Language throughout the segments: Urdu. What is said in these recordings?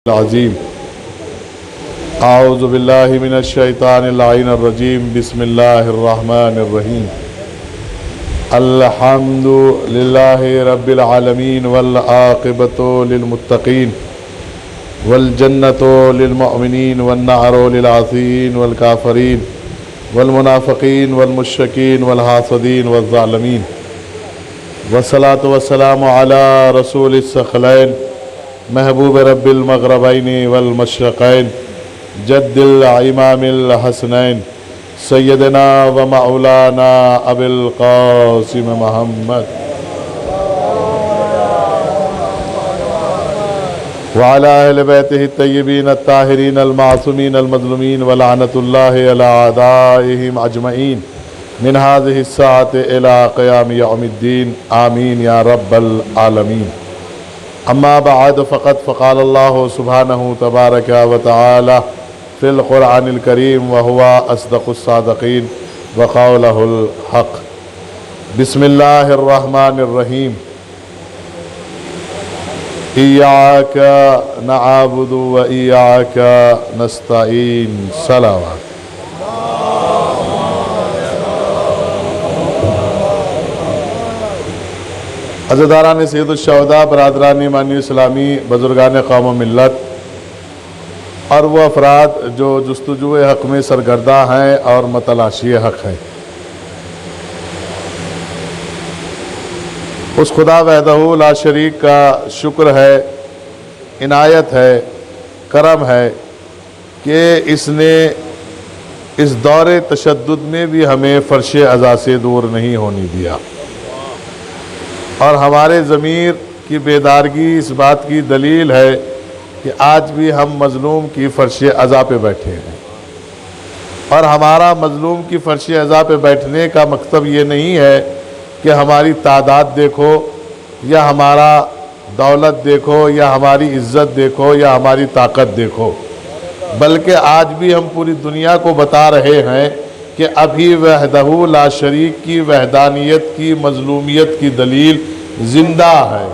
العظیم اعوذ باللہ من الشیطان اللعین الرجیم بسم اللہ الرحمن الرحیم الحمد للہ رب العالمین والعاقبۃ للمتقین والجنۃ للمؤمنین والنار للعاصین والکافرین والمنافقین والمشرکین والحاسدین والظالمین والصلاۃ والسلام علی رسول الثقلین محبوب رب المغربین والمشرقین جد الامام الحسنین سیدنا و مولانا ابی القاسم محمد وعلی اہل بیتہ الطیبین الطاہرین المعصومین المظلومین ولعنۃ اللہ علی اعدائہم اجمعین من هذه الساعة الى قیام یوم الدین آمین یا رب العالمین. اما بعد فقد فقال اللہ سبحانہ تبارک و تعالی فی القرآن الکریم وهو اصدق الصادقین وقولہ الحق. بسم اللہ الرحمن الرحیم. ایاک نعبد و ایاک نستعین. صلوات. عزیزان سید الشہداء، برادران ایمانی اسلامی، بزرگان قوم و ملت اور وہ افراد جو جستجو حق میں سرگرداں ہیں اور متلاشی حق ہیں، اس خدا وحدہ لا شریک کا شکر ہے، عنایت ہے، کرم ہے کہ اس نے اس دور تشدد میں بھی ہمیں فرش عزا سے دور نہیں ہونے دیا، اور ہمارے ضمیر کی بیدارگی اس بات کی دلیل ہے کہ آج بھی ہم مظلوم کی فرش عزا پہ بیٹھے ہیں. اور ہمارا مظلوم کی فرش عزا پہ بیٹھنے کا مقصد یہ نہیں ہے کہ ہماری تعداد دیکھو یا ہمارا دولت دیکھو یا ہماری عزت دیکھو یا ہماری طاقت دیکھو، بلکہ آج بھی ہم پوری دنیا کو بتا رہے ہیں کہ ابھی وحدہ لا شریک کی وحدانیت کی مظلومیت کی دلیل زندہ ہے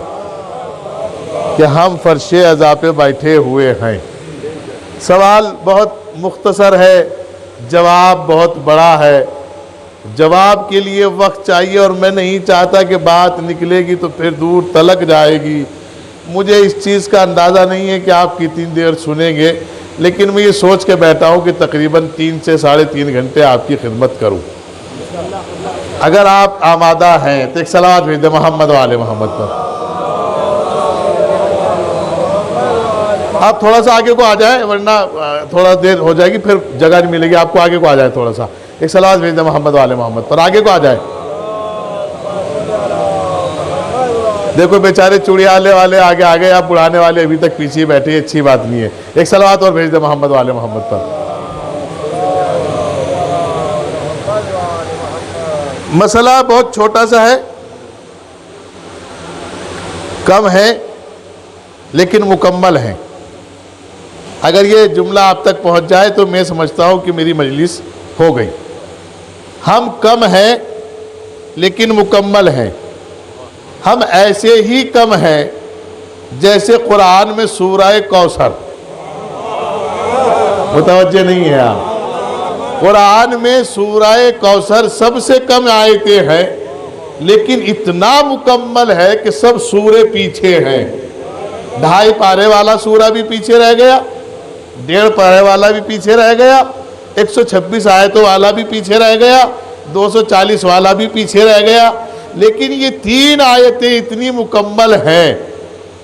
کہ ہم فرش عزا پہ بیٹھے ہوئے ہیں. سوال بہت مختصر ہے، جواب بہت بڑا ہے. جواب کے لیے وقت چاہیے اور میں نہیں چاہتا کہ بات نکلے گی تو پھر دور تلک جائے گی. مجھے اس چیز کا اندازہ نہیں ہے کہ آپ کتنی دیر سنیں گے، لیکن میں یہ سوچ کے بیٹھا ہوں کہ تقریباً 3 سے 3.5 گھنٹے آپ کی خدمت کروں. اگر آپ آمادہ ہیں تو ایک صلوات بھیج دیں محمد وآل محمد پر. آپ تھوڑا سا آگے کو آ جائیں ورنہ تھوڑا دیر ہو جائے گی، پھر جگہ نہیں ملے گی آپ کو. آگے کو آ جائیں تھوڑا سا. ایک صلوات بھیج دیں محمد وآل محمد پر. آگے کو آ جائیں. دیکھو بیچارے چوڑیالے والے آگے آگے، آپ بڑھانے والے ابھی تک پیچھے بیٹھے، اچھی بات نہیں ہے. ایک صلوات اور بھیج دیں محمد وآل محمد پر. مسئلہ بہت چھوٹا سا ہے، کم ہے لیکن مکمل ہے. اگر یہ جملہ آپ تک پہنچ جائے تو میں سمجھتا ہوں کہ میری مجلس ہو گئی. ہم کم ہیں لیکن مکمل ہیں. ہم ایسے ہی کم ہیں جیسے قرآن میں سورہ کوثر. متوجہ نہیں ہے آپ؟ قرآن میں سورہ کوثر سب سے کم آیتیں ہیں لیکن اتنا مکمل ہے کہ سب سورے پیچھے ہیں. 2.5 پارے والا سورہ بھی پیچھے رہ گیا، 1.5 پارے والا بھی پیچھے رہ گیا، 126 آیتوں والا بھی پیچھے رہ گیا، 240 والا بھی پیچھے رہ گیا. لیکن یہ 3 آیتیں اتنی مکمل ہیں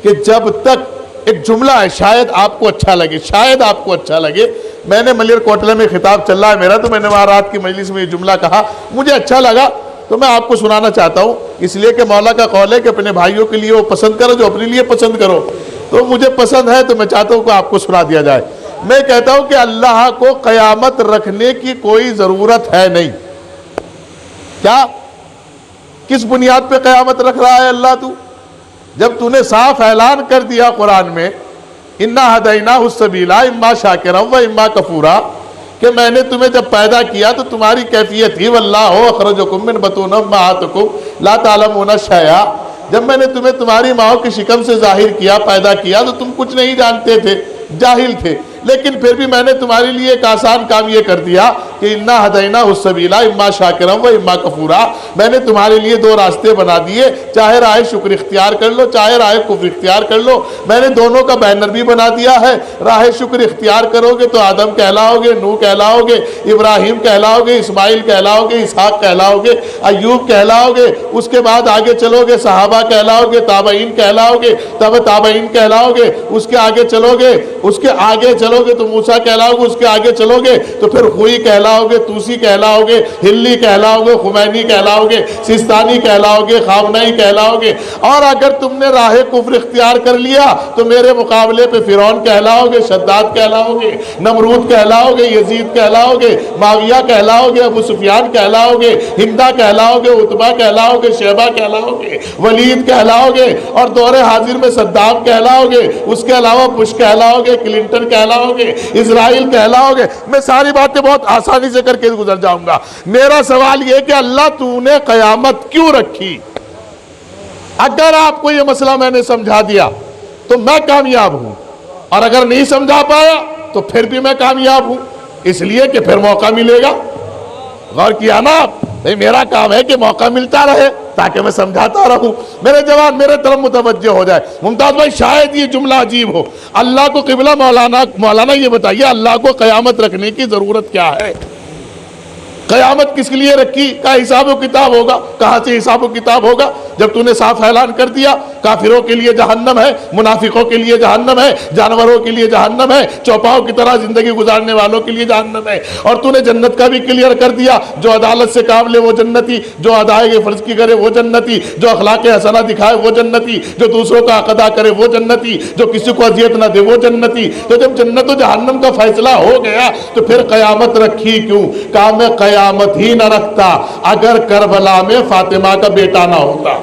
کہ جب تک ایک جملہ ہے، شاید آپ کو اچھا لگے، شاید آپ کو اچھا لگے. میں نے ملیر کوٹلہ میں خطاب چل رہا ہے میرا، تو میں نے وہاں رات کی مجلس میں یہ جملہ کہا، مجھے اچھا لگا تو میں آپ کو سنانا چاہتا ہوں. اس لیے کہ مولا کا قول ہے کہ اپنے بھائیوں کے لیے وہ پسند کرو جو اپنے لیے پسند کرو. تو مجھے پسند ہے تو میں چاہتا ہوں کہ آپ کو سنا دیا جائے. میں کہتا ہوں کہ اللہ کو قیامت رکھنے کی کوئی ضرورت ہے نہیں. کیا کس بنیاد پہ قیامت رکھ رہا ہے اللہ تو؟ جب تو نے صاف اعلان کر دیا قرآن میں اِنَّا هَدَيْنَاهُ السَّبِيلَ إِمَّا شَاكِرًا وَإِمَّا كَفُورًا، کہ میں نے تمہیں جب پیدا کیا تو تمہاری کیفیت ہی وَاللَّهُ أَخْرَجَكُم مِّن بُطُونِ أُمَّهَاتِكُمْ لَا تَعْلَمُونَ شَيْئًا، جب میں نے تمہیں تمہاری ماں کی شکم سے ظاہر کیا، پیدا کیا، تو تم کچھ نہیں جانتے تھے. جاہل تھے، لیکن پھر بھی میں نے تمہارے لیے ایک آسان کام یہ کر دیا کہ انا ہدینہ السبیلا اما شاکرا و اما کفورا، میں نے تمہارے لیے دو راستے بنا دیے، چاہے راہ شکر اختیار کر لو چاہے راہ کفر اختیار کر لو، میں نے دونوں کا بینر بھی بنا دیا ہے۔ راہ شکر اختیار کرو گے تو آدم کہلاؤ گے، نوح کہلاؤ گے، ابراہیم کہلاؤ گے، اسماعیل کہلاؤ گے، اسحاق کہلاؤ گے، ایوب کہلاؤ گے، اس کے بعد آگے چلو گے صحابہ کہلاؤ گے، تابعین کہلاؤ گے، تابعین کہلاؤ گے، اس کے آگے چلو گے، اس کے آگے چلو گے تو موسیٰ کہلاؤ گے، اس کے آگے چلو گے تو پھر خوئی کہلاؤ گے، توسی کہلاؤ گے، ہلی کہلاؤ گے، خمینی کہلاؤ گے، سستانی کہلاؤ گے، خامنئی کہلاؤ گے، اور اگر تم نے راہ کفر اختیار کر لیا تو میرے مقابلے پہ فرعون کہلاؤ گے، شداد کہلاؤ گے، نمرود کہلاؤ گے، یزید کہلاؤ گے، معاویہ کہلاؤ گے، ابو سفیان کہلاؤ گے، ہندہ کہلاؤ گے، عتبہ کہلاؤ گے، شیبہ کہلاؤ گے، ولید کہلاؤ گے، اور دور حاضر میں صدام کہلاؤ گے، اس کے علاوہ بش کہلاؤ گے، کلنٹن کہلاؤ گے، اسرائیل کہلاؤ گے۔ میں ساری باتیں بہت آسانی سے کر کے گزر جاؤں گا۔ میرا سوال یہ کہ اللہ تو نے قیامت کیوں رکھی؟ اگر آپ کو یہ مسئلہ میں نے سمجھا دیا تو میں کامیاب ہوں، اور اگر نہیں سمجھا پایا تو پھر بھی میں کامیاب ہوں، اس لیے کہ پھر موقع ملے گا۔ غور کیا نا آپ؟ میرا کام ہے کہ موقع ملتا رہے تاکہ میں سمجھاتا رہوں، میرے جوان میرے طرف متوجہ ہو جائے۔ ممتاز بھائی شاید یہ جملہ عجیب ہو، اللہ کو قبلہ مولانا یہ بتائیے اللہ کو قیامت رکھنے کی ضرورت کیا ہے؟ قیامت کس لیے رکھی؟ کا حساب و کتاب ہوگا۔ کہاں سے حساب و کتاب ہوگا؟ جب تو نے صاف اعلان کر دیا کافروں کے لیے جہنم ہے، منافقوں کے لیے جہنم ہے، جانوروں کے لیے جہنم ہے، چوپاؤں کی طرح زندگی گزارنے والوں کے لیے جہنم ہے، اور تو نے جنت کا بھی کلیئر کر دیا، جو عدالت سے کام لے وہ جنتی، جو ادائے فرض کی کرے وہ جنتی، جو اخلاق حسنہ دکھائے وہ جنتی، جو دوسروں کا حق ادا کرے وہ جنتی، جو کسی کو اذیت نہ دے وہ جنتی۔ تو جب جنت و جہنم کا فیصلہ ہو گیا تو پھر قیامت رکھی کیوں؟ کام میں قیامت ہی نہ رکھتا اگر کربلا میں فاطمہ کا بیٹا نہ ہوتا۔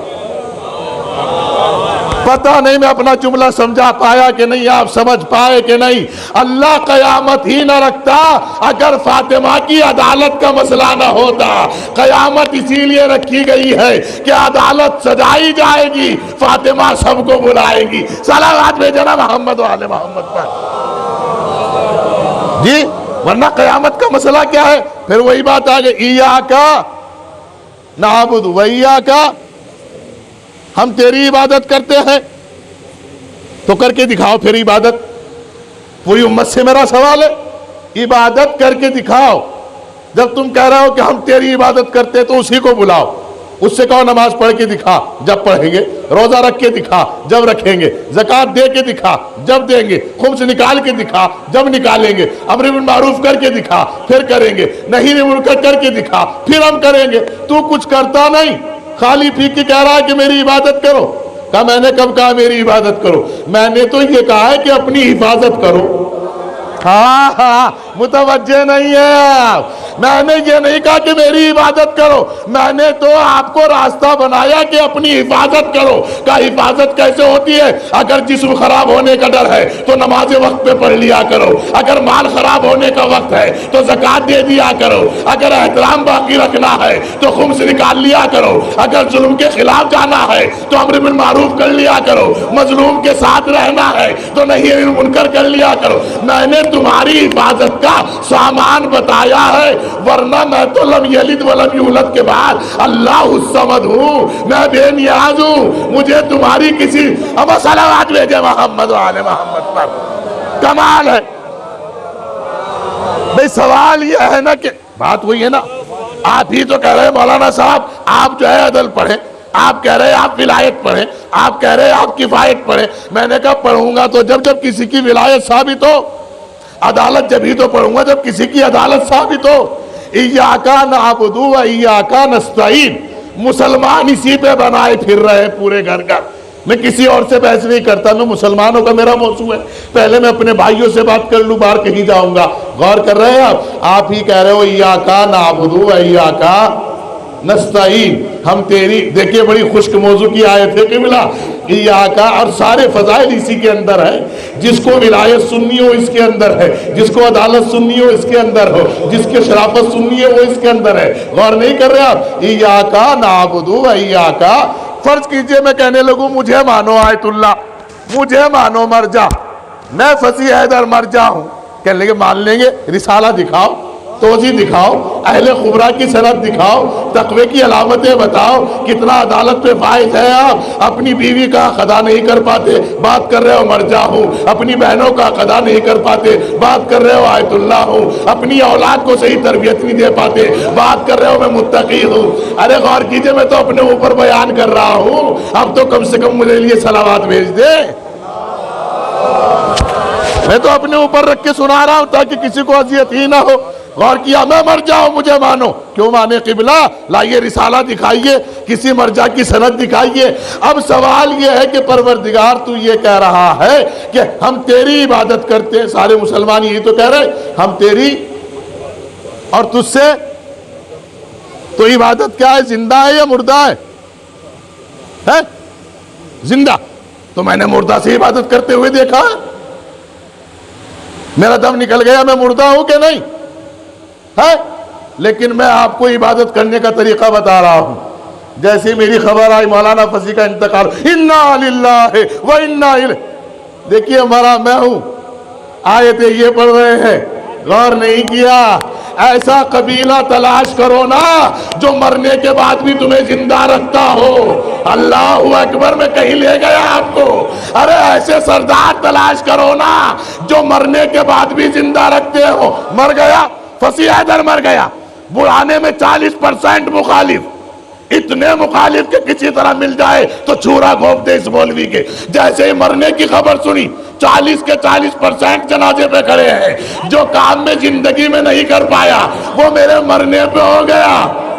پتہ نہیں میں اپنا جملہ سمجھا پایا کہ نہیں، آپ سمجھ پائے کہ نہیں؟ اللہ قیامت ہی نہ رکھتا اگر فاطمہ کی عدالت کا مسئلہ نہ ہوتا۔ قیامت اسی لیے رکھی گئی ہے کہ عدالت سجائی جائے گی، فاطمہ سب کو بلائے گی۔ صلوات بھیجنا محمد و آل محمد پر جی، ورنہ قیامت کا مسئلہ کیا ہے؟ پھر وہی بات آگے، ایاکا نعبد و ایاکا، ہم تیری عبادت کرتے ہیں تو کر کے دکھاؤ پھر عبادت۔ پوری امت سے میرا سوال ہے، عبادت کر کے دکھاؤ۔ جب تم کہہ رہے ہو کہ ہم تیری عبادت کرتے ہیں تو اسی کو بلاؤ، اس سے کہو نماز پڑھ کے دکھا جب پڑھیں گے، روزہ رکھ کے دکھا جب رکھیں گے، زکوٰۃ دے کے دکھا جب دیں گے، خمس نکال کے دکھا جب نکالیں گے، امر بالمعروف کر کے دکھا پھر کریں گے، نہی منکر کر کے دکھا پھر ہم کریں گے۔ تو کچھ کرتا نہیں، خالی پھی کے کہہ رہا ہے کہ میری عبادت کرو۔ کہا میں نے کب کہا میری عبادت کرو؟ میں نے تو یہ کہا ہے کہ اپنی حفاظت کرو۔ ہاں متوجہ نہیں ہے آپ، میں نے یہ نہیں کہا کہ میری عبادت کرو، میں نے تو آپ کو راستہ بنایا کہ اپنی حفاظت کرو۔ کہ حفاظت کیسے ہوتی ہے؟ اگر جسم خراب ہونے کا ڈر ہے تو نماز وقت پہ پڑھ لیا کرو، اگر مال خراب ہونے کا وقت ہے تو زکوٰۃ دے دیا کرو، اگر احترام باقی رکھنا ہے تو خمس نکال لیا کرو، اگر ظلم کے خلاف جانا ہے تو امر بالمعروف کر لیا کرو، مظلوم کے ساتھ رہنا ہے تو نہی منکر کر لیا کرو۔ میں نے تمہاری حفاظت کا سامان بتایا ہے، ورنہ میں تو لم یلد ولم یولد کے بعد اللہ الصمد ہوں، میں بے نیاز ہوں، مجھے تمہاری کسی اب صلوات بھیجے محمد و آل محمد پر۔ کمال ہے بھئی۔ سوال یہ ہے نا کہ بات وہی ہے نا، آپ ہی تو کہہ رہے ہیں مولانا صاحب آپ جو ہے عدل پڑھیں، آپ کہہ رہے ہیں آپ ولایت پڑھیں، آپ کہہ رہے ہیں آپ کفایت پڑھیں۔ میں نے کہا پڑھوں گا تو جب کسی کی ولایت ثابت ہو، عدالت جب ہی تو پڑھوں گا جب کسی کی عدالت ثابت ہو۔ ایاکا نعبد و ایاکا نستعین، مسلمان اسی پہ بنائے پھر رہے پورے گھر کا۔ میں کسی اور سے بحث نہیں کرتا، میں مسلمانوں کا میرا موضوع ہے۔ پہلے میں اپنے بھائیوں سے بات کر لوں، باہر کہیں جاؤں گا۔ غور کر رہے ہیں آپ ہی کہہ رہے ہو ایاکا نعبد و ایاکا نستعین، ہم تیری، دیکھیے بڑی خشک موضوع کی آیت ہے قبلہ، ایاکا، اور سارے فضائل اسی کے اندر ہے۔ جس کو ولایت سننی ہو اس کے اندر ہے، جس کو عدالت سننی ہو اس کے اندر ہو، جس کے شرافت سننی ہے وہ اس کے اندر ہے۔ غور نہیں کر رہے آپ؟ ایاکا نعبد و ایاکا، فرض کیجئے میں کہنے لگوں مجھے مانو آیت اللہ، مجھے مانو مرجع، میں فصیح حیدر مر جاؤں، کہنے لگے مان لیں گے، رسالہ دکھاؤ، توضیح دکھاؤ، اہل خبرہ کی سند دکھاؤ، تقوی کی علامتیں بتاؤ، کتنا عدالت پہ فائز ہے آپ، اپنی بیوی کا قضا نہیں کر پاتے، بات کر رہے ہو مر جاؤں، اپنی بہنوں کا قضا نہیں کر پاتے، بات کر رہے ہو آیت اللہ ہوں، اپنی اولاد کو صحیح تربیت نہیں دے پاتے، بات کر رہے ہو میں متقی ہوں۔ ارے غور کیجئے، میں تو اپنے اوپر بیان کر رہا ہوں، اب تو کم سے کم مجھے لیے صلوات بھیج دے۔ میں تو اپنے اوپر رکھ کے سنا رہا ہوں تاکہ کسی کو اذیت ہی نہ ہو۔ غور کیا، میں مر جاؤں مجھے مانو، کیوں مانے قبلہ؟ لائیے رسالہ دکھائیے، کسی مرجع کی سند دکھائیے۔ اب سوال یہ ہے کہ پروردگار تو یہ کہہ رہا ہے کہ ہم تیری عبادت کرتے ہیں، سارے مسلمان یہی تو کہہ رہے ہیں ہم تیری اور تجھ سے، تو عبادت کیا ہے؟ زندہ ہے یا مردہ ہے؟ زندہ، تو میں نے مردہ سے عبادت کرتے ہوئے دیکھا ہے، میرا دم نکل گیا، میں مردہ ہوں کہ نہیں ہے؟ لیکن میں آپ کو عبادت کرنے کا طریقہ بتا رہا ہوں۔ جیسے میری خبر آئی مولانا فصیح کا انتقال، انا للہ و انا الیہ، دیکھیے مرا میں ہوں، آیتیں یہ پڑھ رہے ہیں، غور نہیں کیا۔ ایسا قبیلہ تلاش کرو نا جو مرنے کے بعد بھی تمہیں زندہ رکھتا ہو۔ اللہ اکبر، میں کہیں لے گیا آپ کو۔ ارے ایسے سردار تلاش کرو نا جو مرنے کے بعد بھی زندہ رکھتے ہو۔ مر گیا فصیح حیدر، مر گیا، بڑھانے میں 40% مخالف، اتنے مخالف کہ کسی طرح مل جائے تو چھورا گھونپ دے اس مولوی کے۔ جیسے ہی مرنے کی خبر سنی، 40 کے 40% جنازے پہ کھڑے ہیں۔ جو کام میں زندگی میں نہیں کر پایا وہ میرے مرنے پہ ہو گیا۔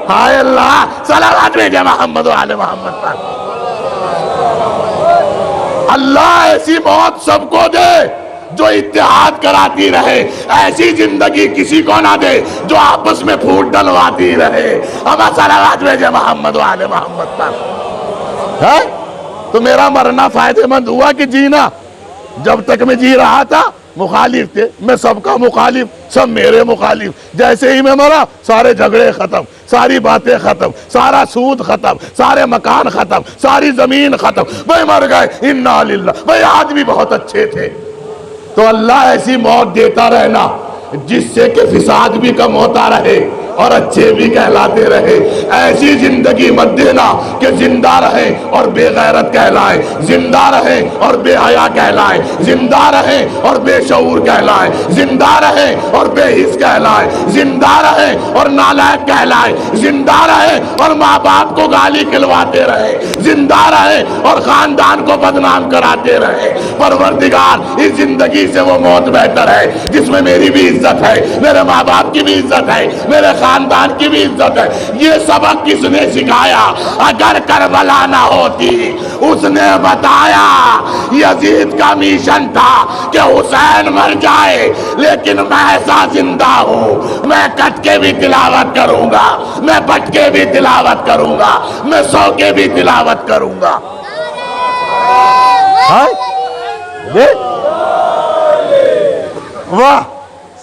ہائے اللہ، صلوات بھیجے محمد و آل محمد پر۔ اللہ ایسی موت سب کو دے جو اتحاد کراتی رہے، ایسی زندگی کسی کو نہ دے جو آپس میں پھوٹ ڈلواتی رہے۔ اب صلوات بھیجے محمد و آل محمد پر۔ ہے تو میرا مرنا فائدہ مند ہوا کہ جینا؟ جب تک میں جی رہا تھا مخالف تھے، میں سب کا مخالف، سب میرے مخالف۔ جیسے ہی میں مرا سارے جھگڑے ختم، ساری باتیں ختم، سارا سود ختم، سارے مکان ختم، ساری زمین ختم، بھائی مر گئے، انا للہ، بھائی آدمی بہت اچھے تھے۔ تو اللہ ایسی موت دیتا رہنا جس سے کہ فساد بھی کم ہوتا رہے اور اچھے بھی کہلاتے رہے۔ ایسی زندگی مت دینا کہ زندہ رہے اور بے غیرت کہلائے، زندہ رہے اور بے حیا کہلائے، زندہ رہے اور بے شعور کہلائے، زندہ رہے اور بے حس کہلائے، زندہ رہے اور نالائق کہلائے، زندہ رہے اور ماں باپ کو گالی کھلواتے رہے، زندہ رہے اور خاندان کو بدنام کراتے رہے۔ پروردگار، اس زندگی سے وہ موت بہتر ہے جس میں میری بھی عزت ہے، میرے ماں باپ کی بھی عزت ہے، میرے خاندان کی بھی عزت ہے۔ یہ سبق کس نے سکھایا؟ اگر کربلا نہ ہوتی، اس نے بتایا یزید کا میشن تھا کہ حسین مر جائے لیکن میں ایسا زندہ ہوں، میں کٹ کے بھی تلاوت کروں گا، میں بٹ کے بھی تلاوت کروں گا، میں سو کے بھی تلاوت کروں گا۔ واہ،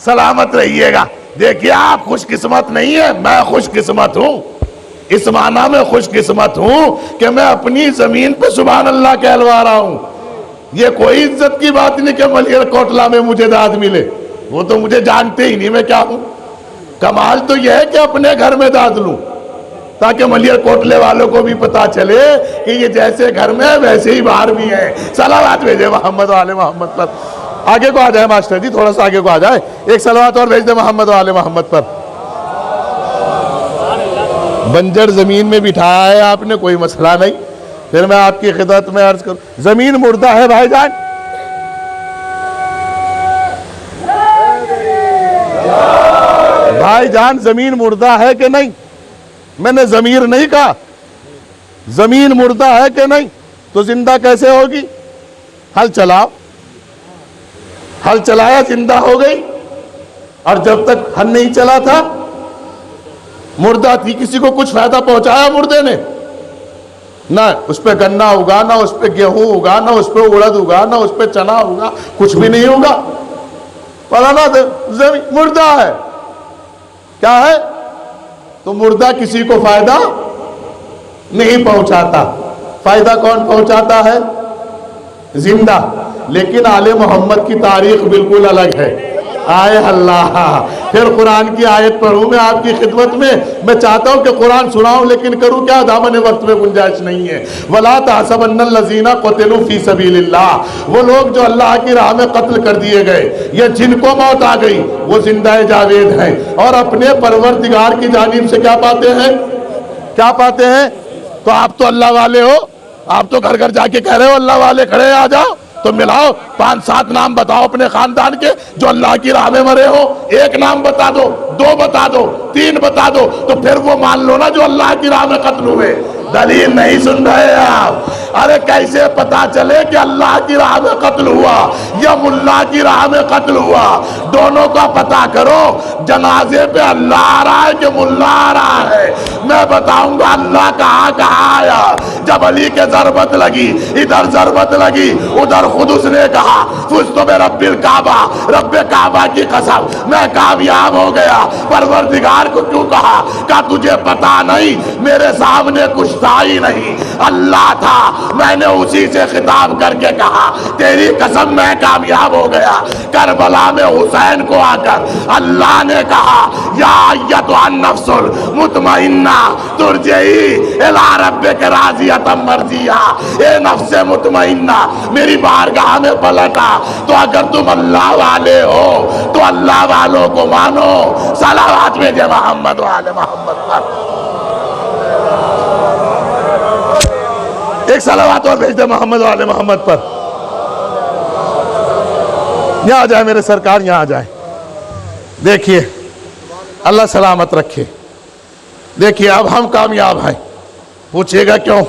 سلامت رہیے گا۔ دیکھیے آپ خوش قسمت نہیں ہے، میں خوش قسمت ہوں۔ اس معنی میں خوش قسمت ہوں کہ میں اپنی زمین پہ سبحان اللہ کہلوا رہا ہوں۔ یہ کوئی عزت کی بات نہیں کہ ملیر کوٹلہ میں مجھے داد ملے، وہ تو مجھے جانتے ہی نہیں میں کیا ہوں۔ کمال تو یہ ہے کہ اپنے گھر میں داد لوں تاکہ ملیر کوٹلے والوں کو بھی پتا چلے کہ یہ جیسے گھر میں ویسے ہی باہر بھی ہے۔ صلوات بھیجے محمد و آل محمد پر۔ آگے کو آ جائے ماسٹر جی، تھوڑا سا آگے کو آ جائے، ایک صلوات اور بھیج دے محمد و آل محمد پر۔ بنجر زمین میں بٹھایا ہے آپ نے، کوئی مسئلہ نہیں، پھر میں آپ کی خدمت میں عرض کروں، زمین مردہ ہے بھائی جان؟ بھائی جان زمین مردہ ہے کہ نہیں؟ میں نے ضمیر نہیں کہا، زمین مردہ ہے کہ نہیں؟ تو زندہ کیسے ہوگی؟ ہل چلاؤ، ہل چلایا زندہ ہو گئی، اور جب تک ہل نہیں چلا تھا مردہ تھی۔ کسی کو کچھ فائدہ پہنچایا مردے نے؟ نہ اس پہ گنا اگانا، اس پہ گیہوں اگانا، اس پہ اڑد اگانا، اس پہ چنا ہوگا، کچھ بھی نہیں ہوگا۔ پرانا زمین مردہ ہے، کیا ہے؟ تو مردہ کسی کو فائدہ نہیں پہنچاتا۔ فائدہ کون پہنچاتا ہے؟ زندہ، لیکن آل محمد کی تاریخ بالکل الگ ہے۔ آئے اللہ، پھر قرآن کی آیت پڑھوں میں آپ کی خدمت میں، میں چاہتا ہوں کہ قرآن سناؤں لیکن کروں کیا، دامن وقت میں گنجائش نہیں ہے۔ وَلَا تَحْسَبَنَّ الَّذِينَ قُتِلُوا فِي سَبِيلِ اللَّهِ، وہ لوگ جو اللہ کی راہ میں قتل کر دیے گئے یا جن کو موت آ گئی وہ زندہ جاوید ہیں اور اپنے پروردگار کی جانب سے کیا پاتے ہیں؟ کیا پاتے ہیں؟ تو آپ تو اللہ والے ہو، آپ تو گھر گھر جا کے کہہ رہے ہو اللہ والے کھڑے ہیں، آ جاؤ تو ملاؤ، 5-7 نام بتاؤ اپنے خاندان کے جو اللہ کی راہ میں مرے ہو، 1 نام بتا دو، 2 بتا دو، 3 بتا دو، تو پھر وہ مان لو نا جو اللہ کی راہ میں قتل ہوئے۔ دلیل نہیں سن رہے آپ؟ ارے کیسے پتا چلے کہ اللہ کی راہ میں قتل ہوا یا ملا کی راہ میں قتل ہوا؟ دونوں کا پتا کرو۔ جنازے پہ اللہ آ رہا ہے کہ ملا آ رہا ہے؟ میں بتاؤں گا اللہ کہاں آیا۔ جب علی کے ضربت لگی، ادھر ضربت لگی، ادھر خود اس نے کہا فزت برب الکعبہ، رب کعبہ کی قسم میں کامیاب ہو گیا۔ پروردگار کو کیوں کہا؟ کہا تجھے پتا نہیں میرے سامنے کچھ تھا ہی نہیں، اللہ تھا، میں نے اسی سے خطاب کر کے کہا تیری قسم میں کامیاب ہو گیا۔ کربلا میں حسین کو آ کر اللہ نے کہا یا ایتھا النفس المطمئنہ ترجعی الی ربک راضیۃ مرضیہ، اے نفس مطمئنہ میری بارگاہ میں پلٹا، تو اگر تم اللہ والے ہو تو اللہ والوں کو مانو۔ صلوات بھیجے محمد و آل محمد پر۔ ایک صلوات اور بھیج دے محمد و آل محمد پر۔ یہاں آ جائے میرے سرکار، یہاں آ جائے۔ دیکھیے اللہ سلامت رکھے۔ دیکھیے اب ہم کامیاب ہیں۔ پوچھئے گا کیوں؟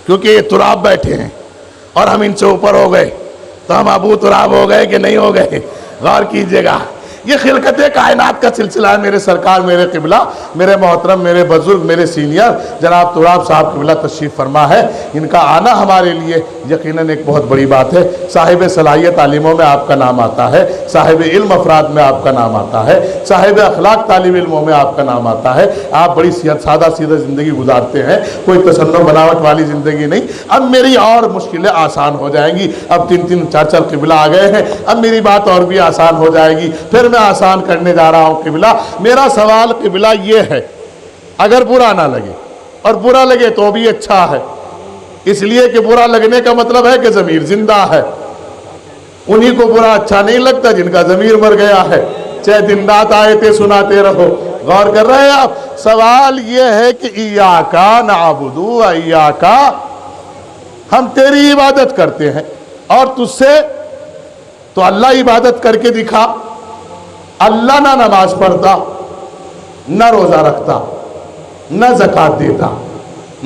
کیونکہ یہ تراب بیٹھے ہیں اور ہم ان سے اوپر ہو گئے، تو ہم ابو تراب ہو گئے کہ نہیں ہو گئے؟ غور کیجئے گا۔ یہ خلقت کائنات کا سلسلہ ہے۔ میرے سرکار، میرے قبلہ، میرے محترم، میرے بزرگ، میرے سینئر جناب تراب صاحب قبلہ تشریف فرما ہے۔ ان کا آنا ہمارے لیے یقیناً ایک بہت بڑی بات ہے۔ صاحب صلاحیت عالموں میں آپ کا نام آتا ہے، صاحب علم افراد میں آپ کا نام آتا ہے، صاحب اخلاق طالب علموں میں آپ کا نام آتا ہے۔ آپ بڑی سادہ سیدھا زندگی گزارتے ہیں، کوئی تصنع بناوٹ والی زندگی نہیں۔ اب میری اور مشکلیں آسان ہو جائیں گی۔ اب 3-3 4-4 قبلہ آ گئے ہیں، اب میری بات اور بھی آسان ہو جائے گی۔ پھر میں آسان کرنے جا رہا ہوں قبلہ۔ میرا سوال قبلہ یہ ہے، اگر برا نہ لگے اور برا لگے تو بھی اچھا ہے، اس لیے کہ برا لگنے کا مطلب ہے کہ ضمیر زندہ ہے۔ انہی کو برا اچھا نہیں لگتا جن کا ضمیر مر گیا ہے، چاہے دن رات آیتیں سناتے رہو۔ غور کر رہے ہیں آپ؟ سوال یہ ہے کہ ایاک نعبد و ایاک، ہم تیری عبادت کرتے ہیں اور تجھ سے، تو اللہ عبادت کر کے دکھا۔ اللہ نہ نماز پڑھتا، نہ روزہ رکھتا، نہ زکوٰۃ دیتا،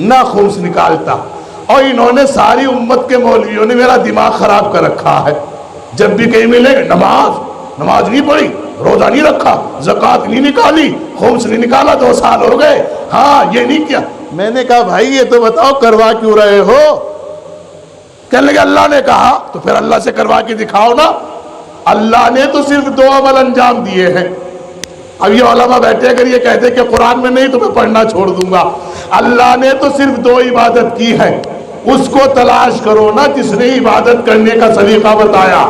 نہ خمس نکالتا، اور انہوں نے ساری امت کے مولویوں نے میرا دماغ خراب کر رکھا ہے۔ جب بھی کہیں ملے نماز نہیں پڑھی، روزہ نہیں رکھا، زکوٰۃ نہیں نکالی، خمس نہیں نکالا، 2 سال ہو گئے، ہاں یہ نہیں کیا۔ میں نے کہا بھائی یہ تو بتاؤ کروا کیوں رہے ہو؟ کہنے لگے اللہ نے کہا، تو پھر اللہ سے کروا کے دکھاؤ نا۔ اللہ نے تو صرف 2 عمل انجام دیے ہیں۔ اب یہ علماء بیٹھے اگر یہ کہتے کہ قرآن میں نہیں تو میں پڑھنا چھوڑ دوں گا۔ اللہ نے تو صرف 2 عبادت کی ہے، اس کو تلاش کرو نا جس نے عبادت کرنے کا سلیقہ بتایا۔